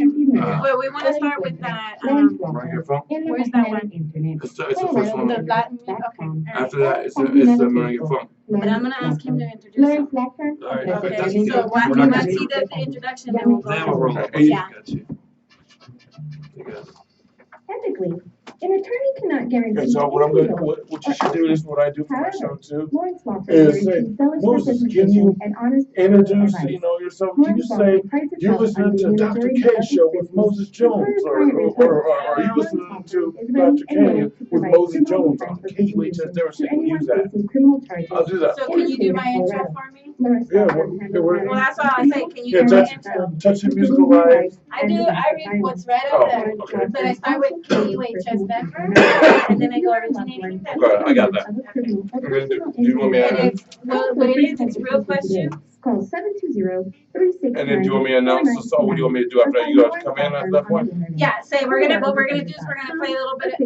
Speaker 3: But we want to start with that.
Speaker 4: Mariah Funk.
Speaker 3: Where's that one?
Speaker 4: It's the first one.
Speaker 3: The Latin music? Okay. All right.
Speaker 4: After that, it's the Mariah Funk.
Speaker 3: But I'm going to ask him to introduce him.
Speaker 1: All right.
Speaker 3: Okay,
Speaker 1: That's-
Speaker 3: so
Speaker 1: we're not
Speaker 3: once
Speaker 1: gonna-
Speaker 3: he does the introduction, then we'll go.
Speaker 1: Then we'll roll.
Speaker 4: Hey,
Speaker 3: Yeah.
Speaker 1: Got you. You got it.
Speaker 7: Ethically, an attorney cannot guarantee.
Speaker 4: Okay, so what you should do is what I do for my show too. Is say, Moses, can you introduce, yourself? Can you say you're listening to Dr. K show with Moses Jones, or are you listening to Dr. K with Moses Jones on KUHS? There, so you can use that. I'll do that.
Speaker 3: So can you do my intro for me?
Speaker 4: Yeah, we're
Speaker 3: Well, that's what I was saying. Can you
Speaker 4: yeah,
Speaker 3: do my intro?
Speaker 4: touching musical lives.
Speaker 3: I read what's right up there.
Speaker 4: Oh, okay.
Speaker 3: But I start with KUHS Denver, and then I go originating in Denver.
Speaker 4: Okay, I got that. Okay, do you want me to
Speaker 3: And it's, well, what it is, it's real questions.
Speaker 7: Call 720-369.
Speaker 4: And then do you want me to announce the song? What do you want me to do after you guys come in at that point?
Speaker 3: Yeah, say what we're gonna do is we're gonna play a little bit of the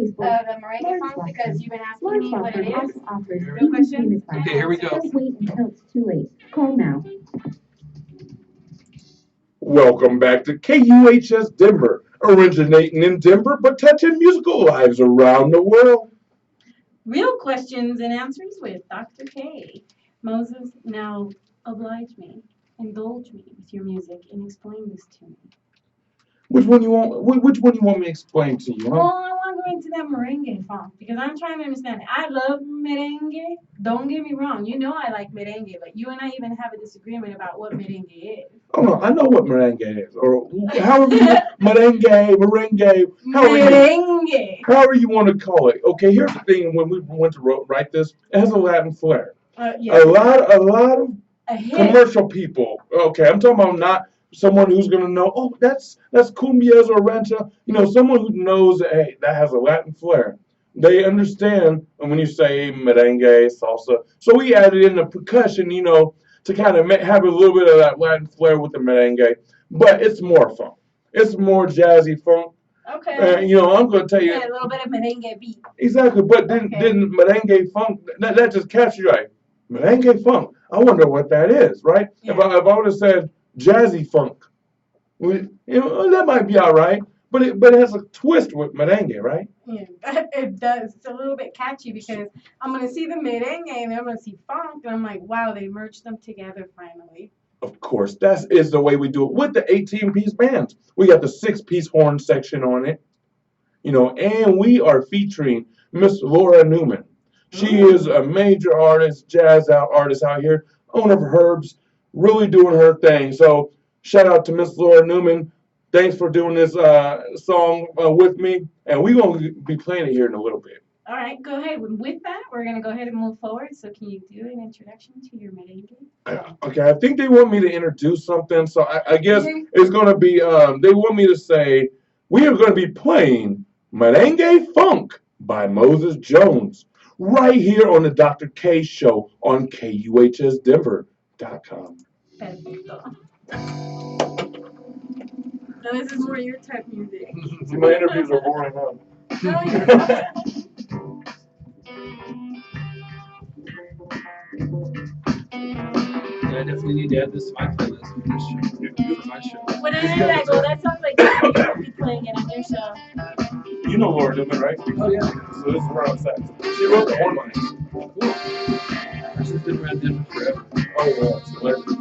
Speaker 3: merengue song because you've been asking me what it is. Real questions.
Speaker 1: Okay, here we go.
Speaker 7: Don't wait until it's too late. Call now.
Speaker 4: Welcome back to KUHS Denver, originating in Denver but touching musical lives around the world.
Speaker 3: Real questions and answers with Dr. K. Moses, now oblige me, indulge me with your music and explain this to me.
Speaker 4: Which one you want me to explain to you,
Speaker 3: Well,
Speaker 4: huh?
Speaker 3: I want to go into that merengue funk because I'm trying to understand it. I love merengue. Don't get me wrong. You know I like merengue, but you and I even have a disagreement about what merengue is.
Speaker 4: Oh no, I know what merengue is, or however merengue, however you want to call it. Okay, here's the thing: when we went to write this, it has a Latin flair.
Speaker 3: Yeah.
Speaker 4: A lot of
Speaker 3: A hit.
Speaker 4: commercial people. Okay, I'm talking about not someone who's gonna know. Oh, that's cumbias or rancha. Someone who knows that, hey, that has a Latin flair. They understand when you say merengue, salsa. So we added in the percussion, to kind of have a little bit of that Latin flair with the merengue. But it's more funk. It's more jazzy funk.
Speaker 3: Okay.
Speaker 4: I'm gonna tell you.
Speaker 3: Yeah, a little bit of merengue beat.
Speaker 4: Exactly, but then merengue funk that just catches you like merengue funk. I wonder what that is, right?
Speaker 3: Yeah.
Speaker 4: If I would have said jazzy funk, that might be all right. But it has a twist with merengue, right?
Speaker 3: Yeah, it does. It's a little bit catchy because I'm gonna see the merengue and then I'm gonna see funk and I'm like, wow, they merged them together finally.
Speaker 4: Of course, that is the way we do it with the 18-piece bands. We got the 6-piece horn section on it, and we are featuring Miss Laura Newman. She is a major artist, jazz artist out here, owner of Herbs, really doing her thing. So shout out to Miss Laura Newman. Thanks for doing this song with me, and we're going to be playing it here in a little bit.
Speaker 3: All right, go ahead. With that, we're going to go ahead and move forward. So can you do an introduction to your merengue?
Speaker 4: Okay, I think they want me to introduce something, so I guess it's going to be, they want me to say, we are going to be playing Merengue Funk by Moses Jones right here on the Dr. K Show on KUHSdenver.com.
Speaker 3: Perfecto. No, this is more your type music.
Speaker 4: See, my interviews are boring now.
Speaker 3: No, you're not.
Speaker 1: I definitely need to add this to my playlist. this show. It's my show.
Speaker 3: Whenever I go, that sounds like you'll be playing it on your show.
Speaker 4: You know Laura Newman, right?
Speaker 1: Oh yeah.
Speaker 4: So this is where I'm at. She wrote the horn lines.
Speaker 1: Cool. She's been around Denver forever.
Speaker 4: Oh, yeah, it's a legend.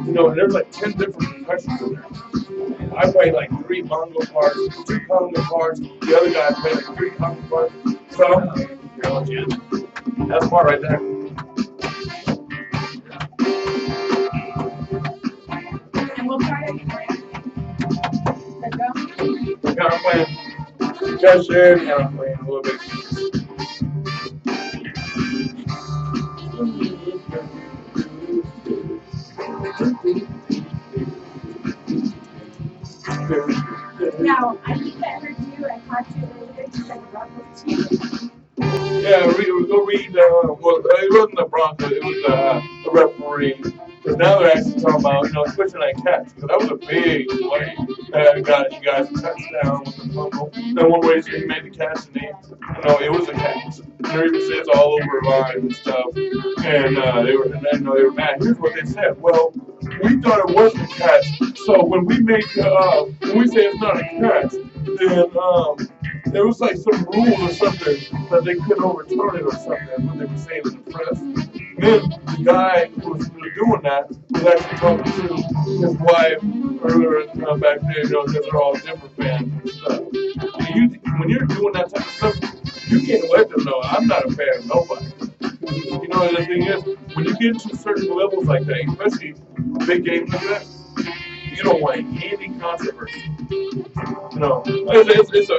Speaker 4: You know, there's like 10 different percussions in there. I played like 3 bongo parts, 2 conga parts. The other guy played like 3 conga parts. So, that's part right there.
Speaker 3: And what part are you playing? The drum?
Speaker 4: Yeah, I'm playing percussion and I'm playing a little bit of keys.
Speaker 3: Now, I think I heard you, I caught you earlier, you said Broncos cheating.
Speaker 4: Yeah, go read, well, it wasn't the Broncos, it was the referee. Because now they're actually talking about, switching that catch. Because that was a big play. You guys a touchdown with the fumble. Then one way he made the catch, and it was a catch. And there even says all over line and stuff. And they were mad. Here's what they said. Well, we thought it wasn't a catch. So when we say it's not a catch, then there was like some rule or something that they couldn't overturn it or something. That's what they were saying in the press. Then the guy who was doing that was actually talking to his wife earlier back there, because they're all Denver fans and stuff. And when you're doing that type of stuff, you can't let them know I'm not a fan of nobody. The thing is, when you get to certain levels like that, especially big games like that, you don't want any controversy. It's a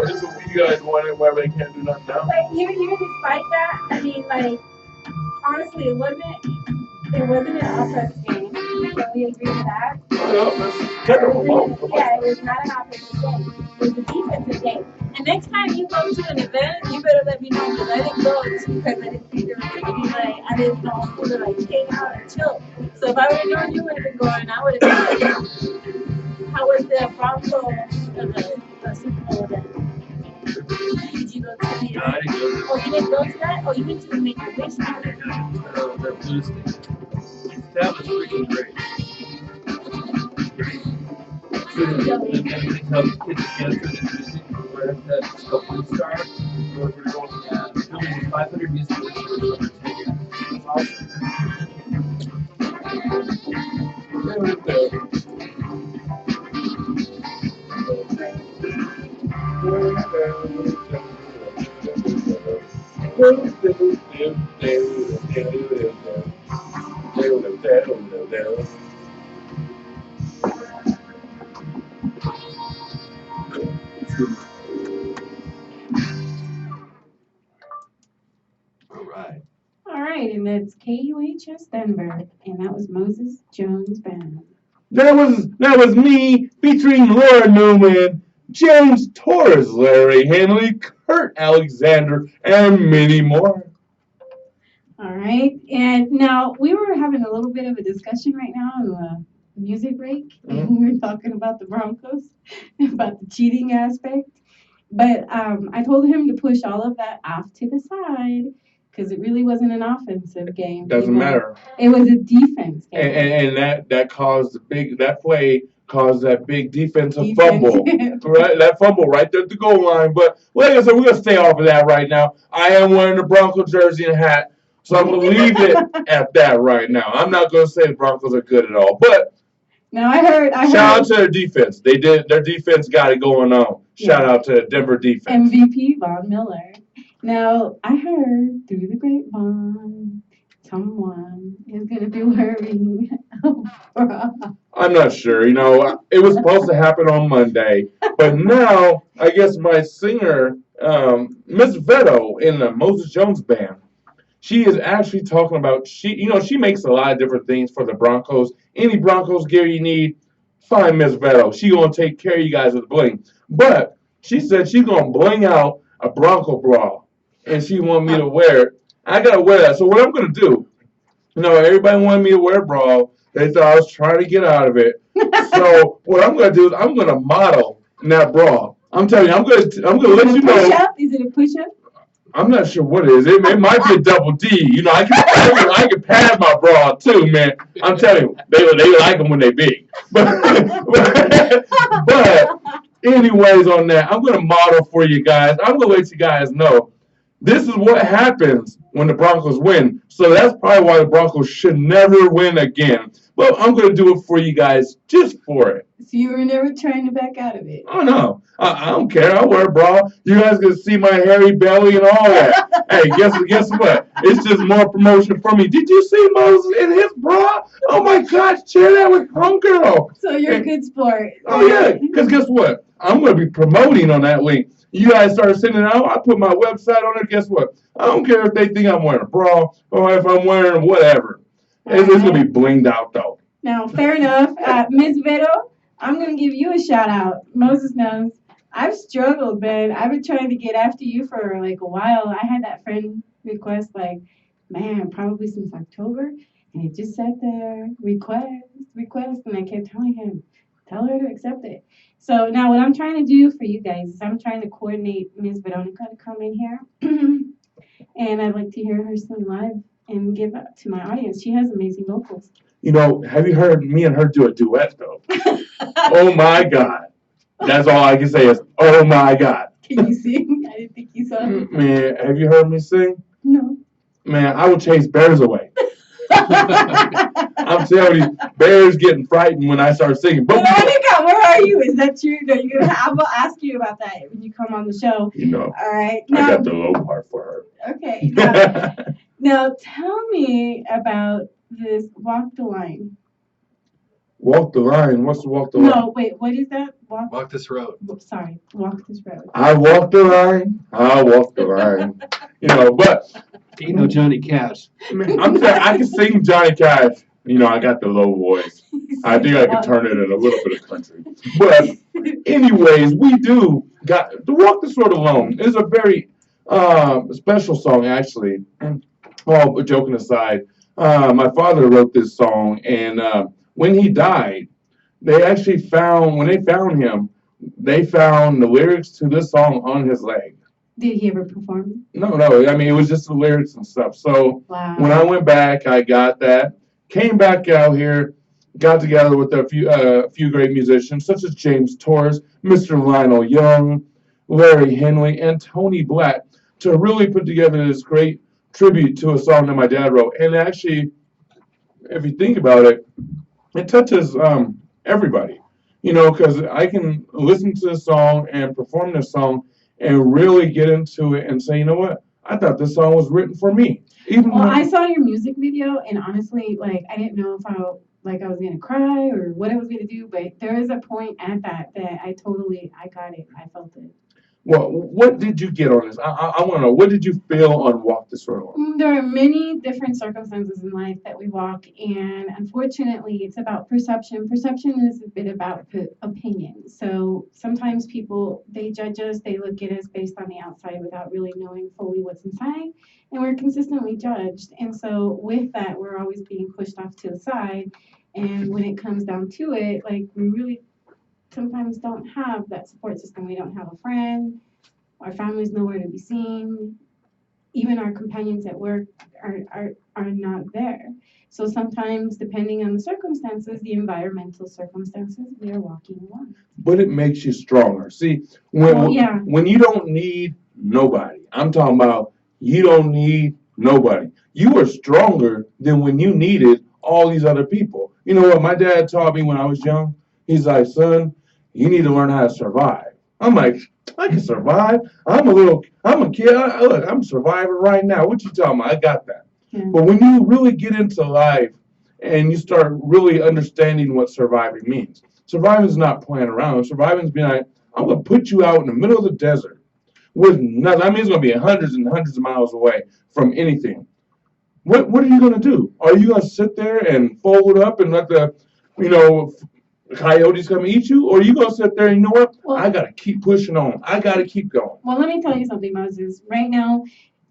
Speaker 4: you guys want it, whatever, they can't do nothing now.
Speaker 3: But even despite that, I mean, like, honestly, it wasn't an offense game. Can we agree with that?
Speaker 4: Yeah, it
Speaker 3: was not an offensive game. It was a defensive game. And next time you go to an event, you better let me know, because I didn't go because I didn't think there was going to be I didn't know who to hang out and chill. So if I would have known you would have been going, I would have been like, how was the Broncos the Super Bowl event? Did you go to the event?
Speaker 1: No, I didn't go to
Speaker 3: Oh, you didn't go to that? Oh, you went to the Make-A-Wish now?
Speaker 1: the blues thing. That was freaking great. They tell the kids to get through the music, where that Blue Star, where we're going, filming 500 music listeners over 10 years. It's awesome.
Speaker 3: All right, and that's KUHS Denver, and that was Moses Jones Band.
Speaker 4: That was me featuring Laura Newman, James Torres, Larry Hanley, Kurt Alexander, and many more.
Speaker 3: All right, and now we were having a little bit of a discussion right now on the music break, and we were talking about the Broncos, about the cheating aspect. But I told him to push all of that off to the side because it really wasn't an offensive game.
Speaker 4: Doesn't matter.
Speaker 3: It was a defense game.
Speaker 4: And that caused that play caused that big defensive fumble. Right? That fumble right there at the goal line. But like I said, we're going to stay off of that right now. I am wearing the Bronco jersey and hat, so I'm going to leave it at that right now. I'm not going to say the Broncos are good at all. But
Speaker 3: now I heard.
Speaker 4: Shout out to their defense. Their defense got it going on. Shout out to Denver defense.
Speaker 3: MVP Von Miller. Now I heard through the grapevine someone is going to be wearing a bra.
Speaker 4: I'm not sure. It was supposed to happen on Monday, but now I guess my singer, Miss Veto in the Moses Jones Band, she is actually talking about she makes a lot of different things for the Broncos. Any Broncos gear you need, find Miss Veto. She gonna take care of you guys with bling. But she said she's gonna bling out a Bronco bra, and she want me to wear it. I gotta wear that. So what I'm gonna do? Everybody wanted me to wear a bra. They thought I was trying to get out of it. So what I'm gonna do is I'm gonna model in that bra. I'm telling you, I'm gonna let you know.
Speaker 3: Push up? Is it a push up?
Speaker 4: I'm not sure what it is. It might be a double D. You know, I can pad my bra too, man. I'm telling you, they like them when they big. But anyways, on that, I'm gonna model for you guys. I'm gonna let you guys know this is what happens when the Broncos win. So that's probably why the Broncos should never win again. But I'm gonna do it for you guys just for it.
Speaker 3: So you were never trying to back out of it?
Speaker 4: Oh no, I don't care. I wear a bra. You guys can see my hairy belly and all that. Hey, guess what? It's just more promotion for me. Did you see Moses in his bra? Oh my gosh, share that with homegirl.
Speaker 3: So you're a good sport.
Speaker 4: Oh yeah, because guess what? I'm gonna be promoting on that link. You guys start sending it out. I put my website on it. Guess what? I don't care if they think I'm wearing a bra or if I'm wearing whatever. It's gonna be blinged out though.
Speaker 3: Now, fair enough. Ms. Vero, I'm going to give you a shout out. Moses knows. I've struggled, man. I've been trying to get after you for like a while. I had that friend request, like, man, probably since October. And it just sat there, request. And I kept telling him, tell her to accept it. So now what I'm trying to do for you guys is I'm trying to coordinate Ms. Veronica to come in here. And I'd like to hear her sing live and give up to my audience. She has amazing vocals.
Speaker 4: You know, have you heard me and her do a duet though? Oh my God. That's all I can say is, oh my God.
Speaker 3: Can you sing? I didn't think you saw it.
Speaker 4: Man, have you heard me sing?
Speaker 3: No.
Speaker 4: Man, I would chase bears away. I'm telling you, bears getting frightened when I start singing. But
Speaker 3: Veronica, where are you? Is that true? No, I will ask you about that when you come on the show.
Speaker 4: You know,
Speaker 3: all right.
Speaker 4: Now, I got the low part for her.
Speaker 3: Okay. Now tell me about this walk the line.
Speaker 4: Walk the line? What's the walk the line?
Speaker 3: No, wait, what is that?
Speaker 1: Walk this road.
Speaker 3: Sorry, walk this road.
Speaker 4: I walk the line. I walk the line. You know, but
Speaker 1: ain't no Johnny Cash.
Speaker 4: I'm saying I can sing Johnny Cash. You know, I got the low voice. I think I can turn it in a little bit of country. But anyways, we do got the Walk This Road Alone is a very special song actually. All but joking aside, my father wrote this song, and when he died, they actually found him, they found the lyrics to this song on his leg.
Speaker 3: Did he ever perform?
Speaker 4: No. I mean, it was just the lyrics and stuff. So
Speaker 3: wow.
Speaker 4: When I went back, I got that. Came back out here, got together with a few great musicians such as James Torres, Mr. Lionel Young, Larry Henley, and Tony Black to really put together this great tribute to a song that my dad wrote. And actually, if you think about it, it touches everybody, you know, because I can listen to the song and perform this song and really get into it and say, you know what, I thought this song was written for me.
Speaker 3: I saw your music video, and honestly, like, I didn't know if I was gonna cry or what I was gonna do, but there is a point at that I got it. I felt it.
Speaker 4: Well, what did you get on this? I want to know, what did you feel on Walk This Road?
Speaker 3: There are many different circumstances in life that we walk, and unfortunately, it's about perception. Perception is a bit about opinion. So sometimes people, they judge us, they look at us based on the outside without really knowing fully what's inside, and we're consistently judged. And so with that, we're always being pushed off to the side. And when it comes down to it, like, we really sometimes don't have that support system. We don't have a friend. Our family's nowhere to be seen. Even our companions at work are not there. So sometimes, depending on the circumstances, the environmental circumstances, we are walking alone.
Speaker 4: But it makes you stronger. See, when you don't need nobody, I'm talking about you don't need nobody. You are stronger than when you needed all these other people. You know what my dad taught me when I was young? He's like, son, you need to learn how to survive. I'm like, I can survive. I'm a kid. Look, I'm a survivor right now. What you talking about? I got that. Yeah. But when you really get into life and you start really understanding what surviving means, surviving is not playing around. Surviving is being like, I'm going to put you out in the middle of the desert with nothing. I mean, it's going to be hundreds and hundreds of miles away from anything. What are you going to do? Are you going to sit there and fold up and let the, coyotes come eat you? Or are you going to sit there and, you know what? Well, I got to keep pushing on. I got to keep going.
Speaker 3: Well, let me tell you something, Moses. Right now,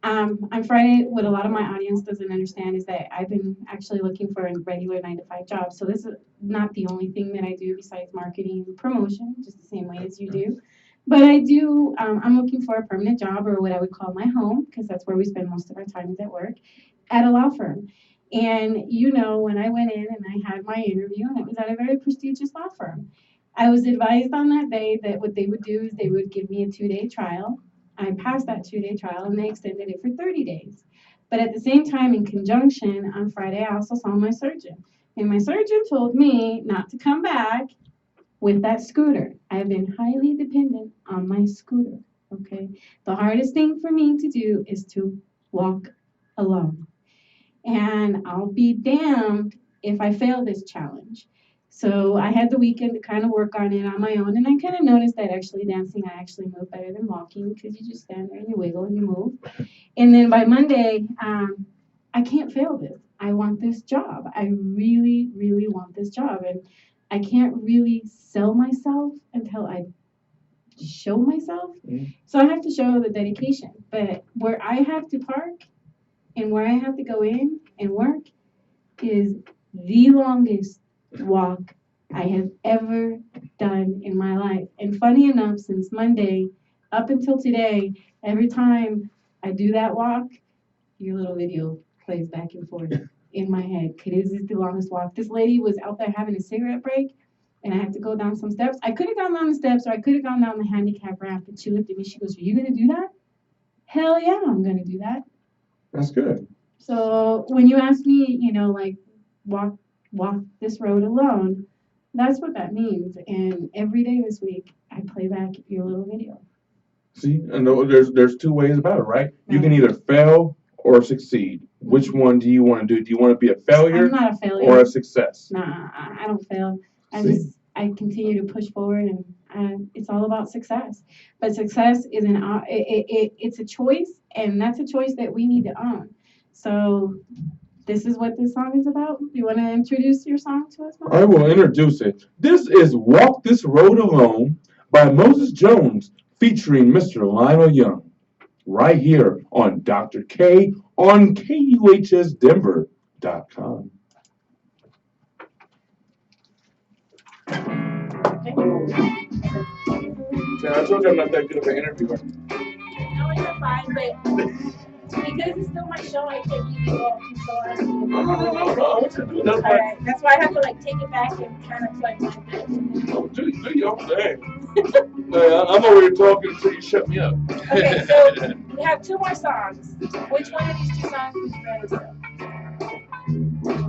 Speaker 3: on Friday, what a lot of my audience doesn't understand is that I've been actually looking for a regular 9-to-5 job. So this is not the only thing that I do besides marketing and promotion, just the same way as you do. But I do, I'm looking for a permanent job or what I would call my home, because that's where we spend most of our time is at work, at a law firm. And when I went in and I had my interview, and it was at a very prestigious law firm, I was advised on that day that what they would do is they would give me a 2-day trial. I passed that 2-day trial and they extended it for 30 days. But at the same time, in conjunction, on Friday, I also saw my surgeon. And my surgeon told me not to come back with that scooter. I've been highly dependent on my scooter, okay? The hardest thing for me to do is to walk alone. And I'll be damned if I fail this challenge. So I had the weekend to kind of work on it on my own, and I kind of noticed that actually dancing, I actually move better than walking because you just stand there and you wiggle and you move. And then by Monday, I can't fail this. I want this job. I really, really want this job. And I can't really sell myself until I show myself. So I have to show the dedication. But where I have to park and where I have to go in and work is the longest walk I have ever done in my life. And funny enough, since Monday up until today, every time I do that walk, your little video plays back and forth in my head. This is the longest walk. This lady was out there having a cigarette break, and I had to go down some steps. I could have gone down the steps, or I could have gone down the handicap ramp, and she looked at me. She goes, "Are you going to do that?" Hell yeah, I'm going to do that.
Speaker 4: That's good.
Speaker 3: So when you ask me, like walk this road alone, that's what that means. And every day this week, I play back your little video.
Speaker 4: See, and there's two ways about it, right? You can either fail or succeed. Which one do you want to do? Do you want to be a failure,
Speaker 3: I'm not a failure,
Speaker 4: or a success?
Speaker 3: Nah, I don't fail. I continue to push forward, and it's all about success. But success is it's a choice, and that's a choice that we need to own. So this is what this song is about. Do you want to introduce your song to us, Mom?
Speaker 4: I will introduce it. This is Walk This Road Alone by Moses Jones featuring Mr. Lionel Young. Right here on Dr. K on KUHSdenver.com. Yeah, I told you I'm not that good of an interviewer.
Speaker 3: No, you're fine, but because it's still my show, I can't keep you all so Alright, that's why I have to take it back and kind of play my bit.
Speaker 4: Do your thing. I'm over here talking until you shut me up.
Speaker 3: Okay, so we have 2 more songs. Which one of these 2 songs would you rather do?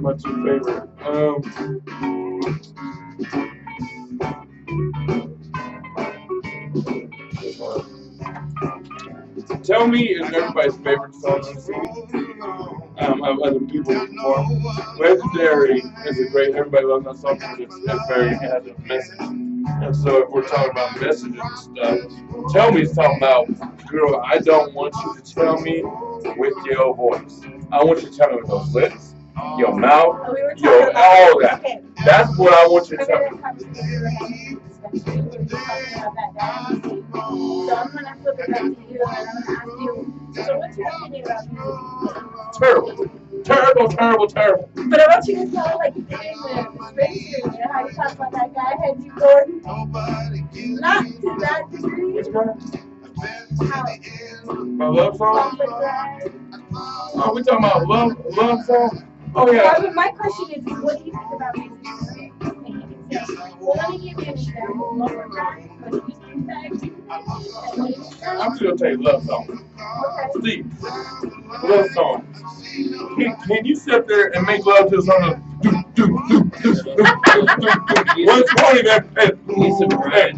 Speaker 4: My 2 favorite. Tell Me is everybody's favorite song on the CD. Other people perform. Legendary is a great, everybody loves that song because it has a message. And so if we're talking about messages and stuff, Tell Me is talking about, girl, I don't want you to tell me with your voice. I want you to tell me with those lips, your mouth, all that.
Speaker 3: Okay.
Speaker 4: That's what I want you to tell me.
Speaker 3: So I'm going to flip it back to you, and I'm going to ask you, so what's your opinion about music?
Speaker 4: Terrible.
Speaker 3: But I want you to tell, like you did in the Spencer, how you talk about that guy had you going, not to that degree.
Speaker 4: Which one?
Speaker 3: How?
Speaker 4: My love song? Oh, we talking about love song? Oh, yeah.
Speaker 3: Well, my question is, what do you think about music? Well, let me give you an example. Lower back, what do you think that?
Speaker 4: I'm just going to tell you love song.
Speaker 3: Okay.
Speaker 4: Steve, love song. Can you sit there and make love to the song of what's funny, man?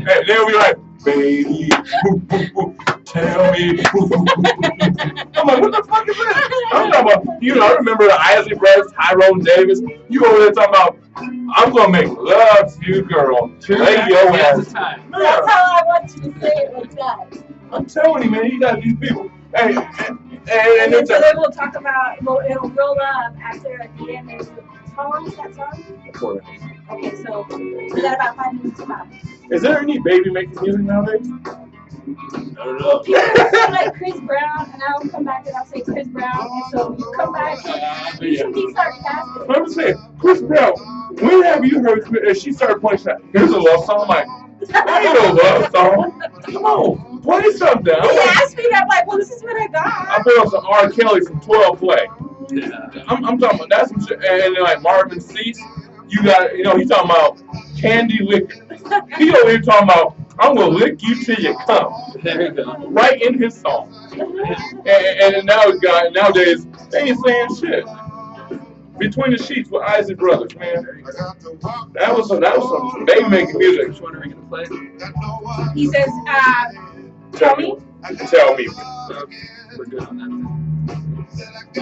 Speaker 4: And they'll be like, baby, tell me. I'm like, what the fuck is this? I'm talking about, I remember the Isley Brothers, Tyrone Davis. You over there talking about, I'm going to make love to you, girl. Lay your ass.
Speaker 3: That's how I want you to say it like that.
Speaker 4: I'm telling you, man, you got these people. Hey,
Speaker 3: and then so then we'll talk about, it'll roll up after at the end. How long is that song?
Speaker 4: 4 minutes.
Speaker 3: Okay, so we got about 5 minutes to stop.
Speaker 4: Is there any baby making music nowadays?
Speaker 3: Well, people say like Chris Brown, and I'll come back and I'll say Chris Brown, and so you come back, you should be sarcastic.
Speaker 4: I'm saying, Chris Brown, when have you heard she started playing that? Here's a love song, I'm like, That ain't no love song. Come on, play something.
Speaker 3: He asked me that, I'm like, well, this is what I got.
Speaker 4: I put on some R. Kelly from 12 Play.
Speaker 1: Yeah.
Speaker 4: I'm talking about that's some shit. And then like Marvin Cease, you got, he's talking about candy liquor. He over here talking about, I'm gonna lick you till you come.
Speaker 1: There you go.
Speaker 4: Right in his song. And nowadays, they ain't saying shit. Between the Sheets with Isaac Brothers, man. That was some they making music.
Speaker 1: Which one are we gonna play?
Speaker 3: He says, tell me.
Speaker 4: Tell me.
Speaker 1: We're good on that.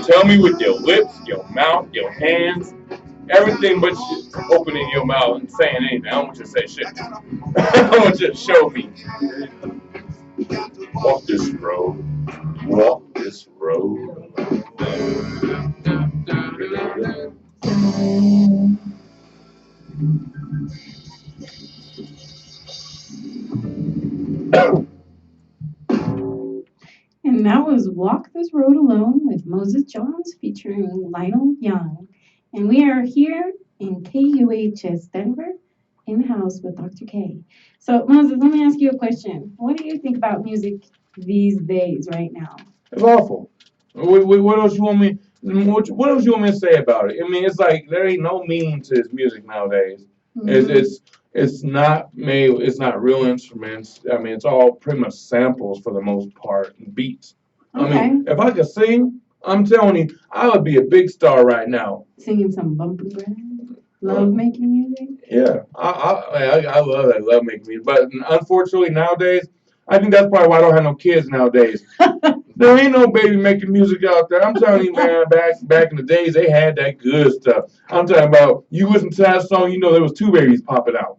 Speaker 4: Tell me with your lips, your mouth, your hands, everything but opening your mouth and saying anything. I don't want you to say shit. I want you to show me. Walk this road. Walk this road.
Speaker 3: And that was Walk This Road Alone with Moses Jones featuring Lionel Young. And we are here in KUHS Denver, in-house with Dr. K. So Moses, let me ask you a question. What do you think about music these days right now?
Speaker 4: It's awful. What else you want me? What else you want me to say about it? I mean, it's like there ain't no meaning to his music nowadays.
Speaker 3: Mm-hmm.
Speaker 4: It's not made. It's not real instruments. I mean, it's all pretty much samples for the most part and beats.
Speaker 3: Okay.
Speaker 4: I mean, if I could sing, I'm telling you, I would be a big star right now.
Speaker 3: Singing some bumpy ground, love making music.
Speaker 4: Yeah, I love that love making music, but unfortunately nowadays, I think that's probably why I don't have no kids nowadays. There ain't no baby making music out there. I'm telling you, man, back in the days, they had that good stuff. I'm talking about, you listen to that song, there was two babies popping out.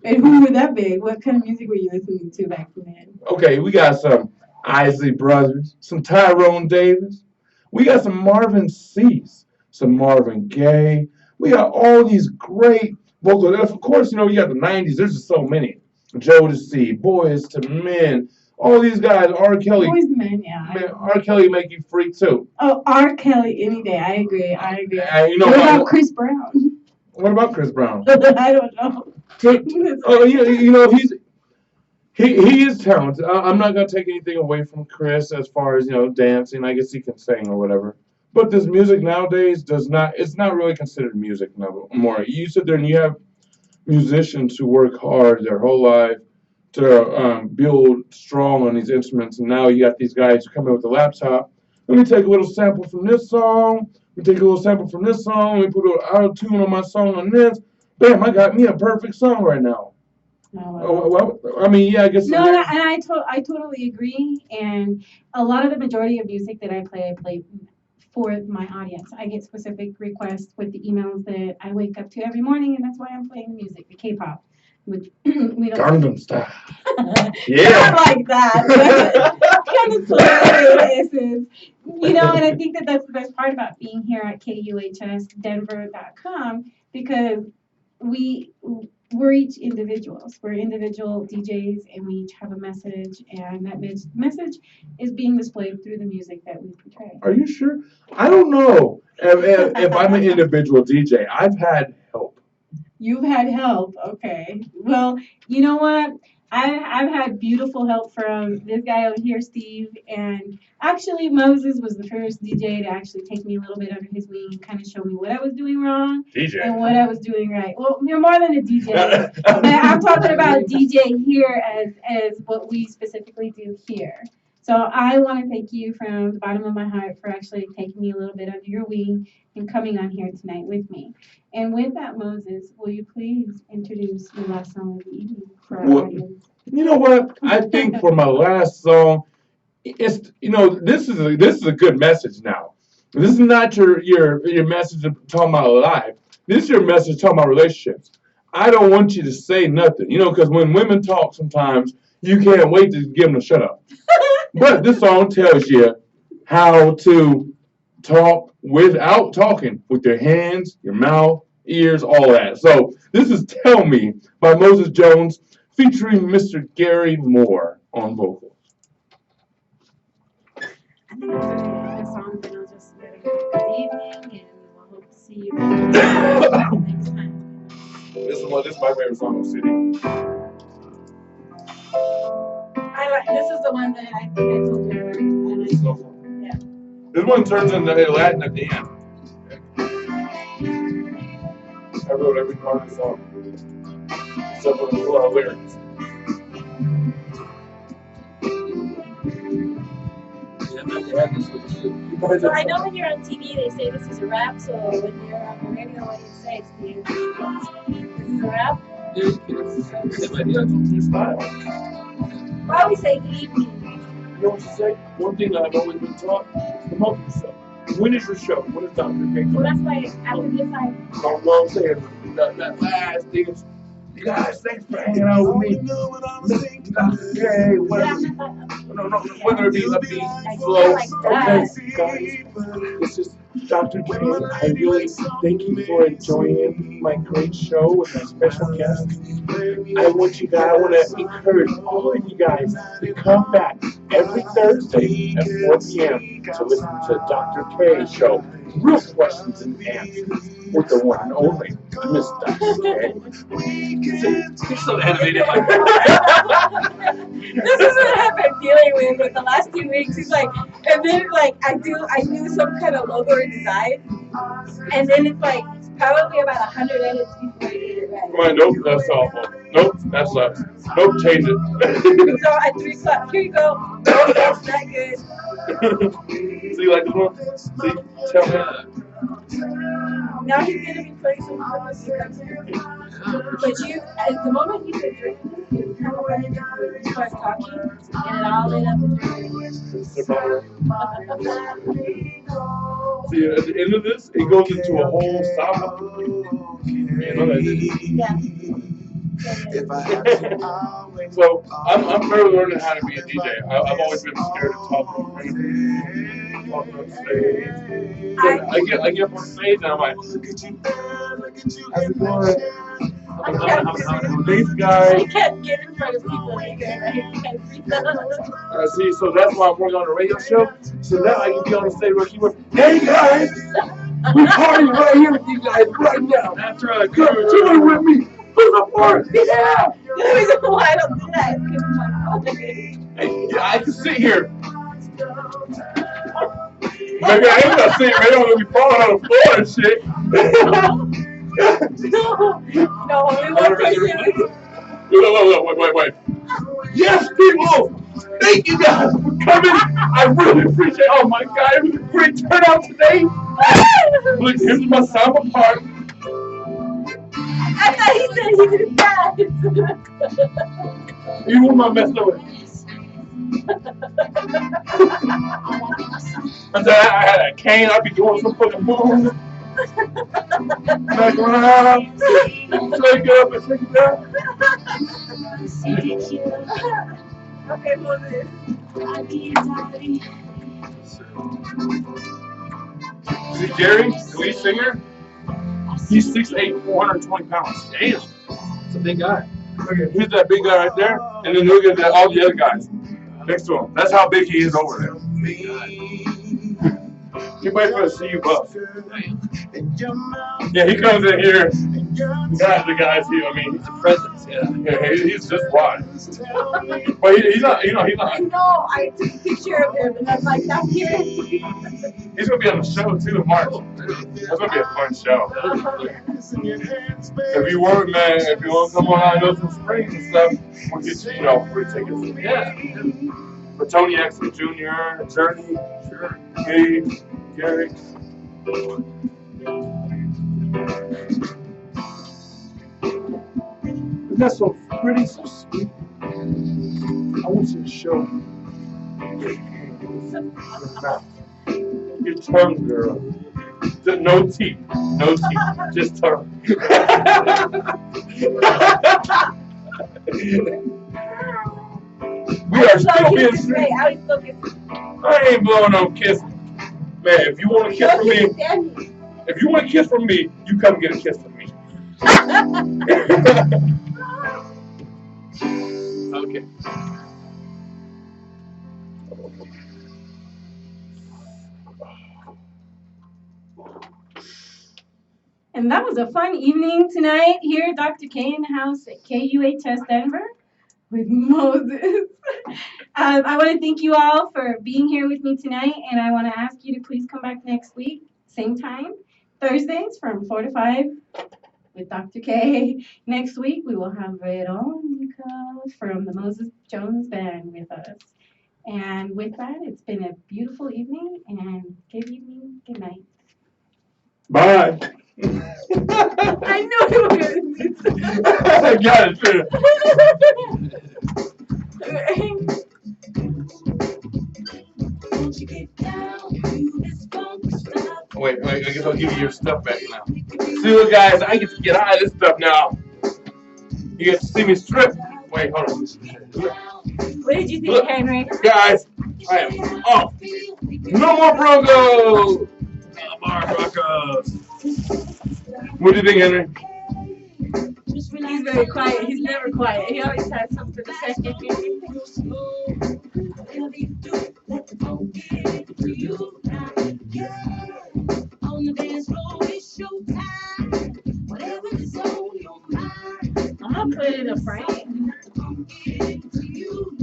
Speaker 3: And who were that big? What kind of music were you listening to back then?
Speaker 4: Okay, we got some Isley Brothers, some Tyrone Davis. We got some Marvin Cease, some Marvin Gaye. We got all these great vocals. Of course, you got the 90s. There's just so many. Jodeci, Boys to Men, all these guys, R. Kelly.
Speaker 3: Boys to Men, yeah.
Speaker 4: Man, R. Kelly make you freak too.
Speaker 3: Oh, R. Kelly any day. I agree.
Speaker 4: What
Speaker 3: about Chris Brown?
Speaker 4: What about Chris Brown?
Speaker 3: I don't know.
Speaker 4: He is talented. I'm not gonna take anything away from Chris as far as dancing. I guess he can sing or whatever. But this music nowadays it's not really considered music no more. You sit there and you have musicians who work hard their whole life to build strong on these instruments, and now you got these guys who come in with a laptop. Let me take a little sample from this song. We take a little sample from this song. We put an auto-tune on my song on this. Bam! I got me a perfect song right now.
Speaker 3: No,
Speaker 4: I mean, yeah, I guess.
Speaker 3: No, and I totally agree. And a lot of the majority of music that I play for my audience. I get specific requests with the emails that I wake up to every morning, and that's why I'm playing music, the K-pop, which we don't.
Speaker 4: Gangnam Style.
Speaker 3: Yeah. Not like that. Kind of places, and I think that that's the best part about being here at KUHSdenver.com because we're each individuals. We're individual DJs, and we each have a message, and that message is being displayed through the music that we portray.
Speaker 4: Are you sure? I don't know if I'm an individual DJ. I've had help.
Speaker 3: You've had help, okay. Well, you know what? I've had beautiful help from this guy over here, Steve, and actually Moses was the first DJ to actually take me a little bit under his wing and kind of show me what I was doing wrong and what I was doing right. Well, you're more than a DJ, but I'm talking about DJ here as what we specifically do here. So I want to thank you from the bottom of my heart for actually taking me a little bit under your wing and coming on here tonight with me. And with that, Moses, will you please introduce your last song of the evening for our audience?
Speaker 4: You know what? I think for my last song, it's this is a good message now. This is not your message of talking about life. This is your message talking about relationships. I don't want you to say nothing, because when women talk sometimes, you can't wait to give them to shut up. But this song tells you how to talk without talking, with your hands, your mouth, ears, all that. So this is Tell Me by Moses Jones featuring Mr. Gary Moore on vocals.
Speaker 3: I think it's a good song, then I'll just let it go. Good evening, and we'll hope to see you next time.
Speaker 4: This is my favorite song of the city.
Speaker 3: this is the one that I think I told you about. Yeah.
Speaker 4: This one turns into Latin at the end. I wrote every part of the song, except for the lyrics.
Speaker 3: So I know when you're on TV, they say this is a rap. So when you're on the radio, what do you say? This is a rap. Why always say good evening?
Speaker 4: You know what you say? One thing that I've always been taught is promote yourself. When is your show? When is Dr. K?
Speaker 3: Well, that's why after this, I.
Speaker 4: No, what I'm saying, that last thing is, you guys, thanks for hanging out with me. Dr. K, whether it be upbeat, slow, okay, guys, this is Dr. K. I really thank you for enjoying my great show with my special guest. I want to encourage all of you guys to come back every Thursday at 4 p.m. to listen to Dr. K's show, Real Questions and Answers, with the one and only Miss Dr. K.
Speaker 1: You're so animated.
Speaker 3: This is what I've been dealing with the last 2 weeks. It's like, and then like I do some kind of logo or design, and then it's like probably about 100 edits before I get it right.
Speaker 4: Come on, nope, that's awful. Nope, that sucks. Nope, change it.
Speaker 3: So at 3 o'clock, here you go. Nope, that's not good.
Speaker 4: See, like this one? See, tell me.
Speaker 3: Now he's gonna be playing some stuff. But you, at the moment you said drinking, you kind of like you start talking, and it all lit up with drinking.
Speaker 4: See, at the end of this, it goes into a whole samba. You know that?
Speaker 3: Yeah.
Speaker 4: So I'm barely learning how to be a DJ. I've always been scared to talk on stage. So I get up on stage and I'm like, how's it going? These guys.
Speaker 3: I can't get in front of people like that. I can't breathe.
Speaker 4: See, so that's why I'm working on a radio show. So now I can be on the stage where she was, hey guys, we're partying right here with you guys right now.
Speaker 1: That's right.
Speaker 4: Come join with me. Who's a party? Yeah.
Speaker 3: The reason why I don't do that is because my phone.
Speaker 4: Hey, yeah, I can sit here. Maybe I ain't gonna sit here. Maybe I'm gonna be falling on the floor and shit.
Speaker 3: No, only one person.
Speaker 4: Wait. Yes, people! Thank you guys for coming. I really appreciate it. Oh my God, it was a great turnout today. Look, here's my samba part.
Speaker 3: I thought he said he did that.
Speaker 4: You want my messed up with? I had a cane, I'd be doing some fucking moves. Back around, shake it up and shake it down.
Speaker 3: Okay, move it.
Speaker 4: See Jerry, the lead singer? He's 6'8", 420 pounds. Damn.
Speaker 1: It's a big guy.
Speaker 4: Okay, here's that big guy right there, and then look at all the other guys next to him. That's how big he is over there. He waits for to see you buff. Yeah, he comes in here. The guys here. I mean,
Speaker 1: He's a presence, yeah.
Speaker 4: He's just wide. But he's not. He's not.
Speaker 3: I know. I took a picture of him, and I'm like, that's him.
Speaker 4: He's gonna be on the show too in March. That's gonna be a fun show. If you want, man, if you want to come on out and go some springs and stuff, we'll get you, free tickets.
Speaker 1: Yeah.
Speaker 4: For Tony Exton Jr., Journey, sure, Gage, Gary. That's so pretty, so sweet. I want you to show me your mouth. Your tongue, girl. No teeth. No teeth. Just tongue. We are still being sweet. I ain't blowing no kiss. Man, if you want a kiss from me, you come get a kiss from me.
Speaker 1: Okay.
Speaker 3: And that was a fun evening tonight here, Dr. K in the house at KUHS Denver. with Moses. I want to thank you all for being here with me tonight, and I want to ask you to please come back next week, same time, Thursdays from 4 to 5 with Dr. K. Next week, we will have Veronica from the Moses Jones Band with us. And with that, it's been a beautiful evening, and good evening, good night.
Speaker 4: Bye.
Speaker 3: I knew you were going to do
Speaker 4: I got it. True. Wait, I guess I'll give you your stuff back now. See, look, guys, I get to get out of this stuff now. You get to see me strip. Wait, hold on.
Speaker 3: What did you think, Henry?
Speaker 4: Guys, I am off. No more Broncos. No more Broncos. What do you think, Henry?
Speaker 3: He's very quiet. He's never quiet. He always has something to say. I'm gonna put it in a frame.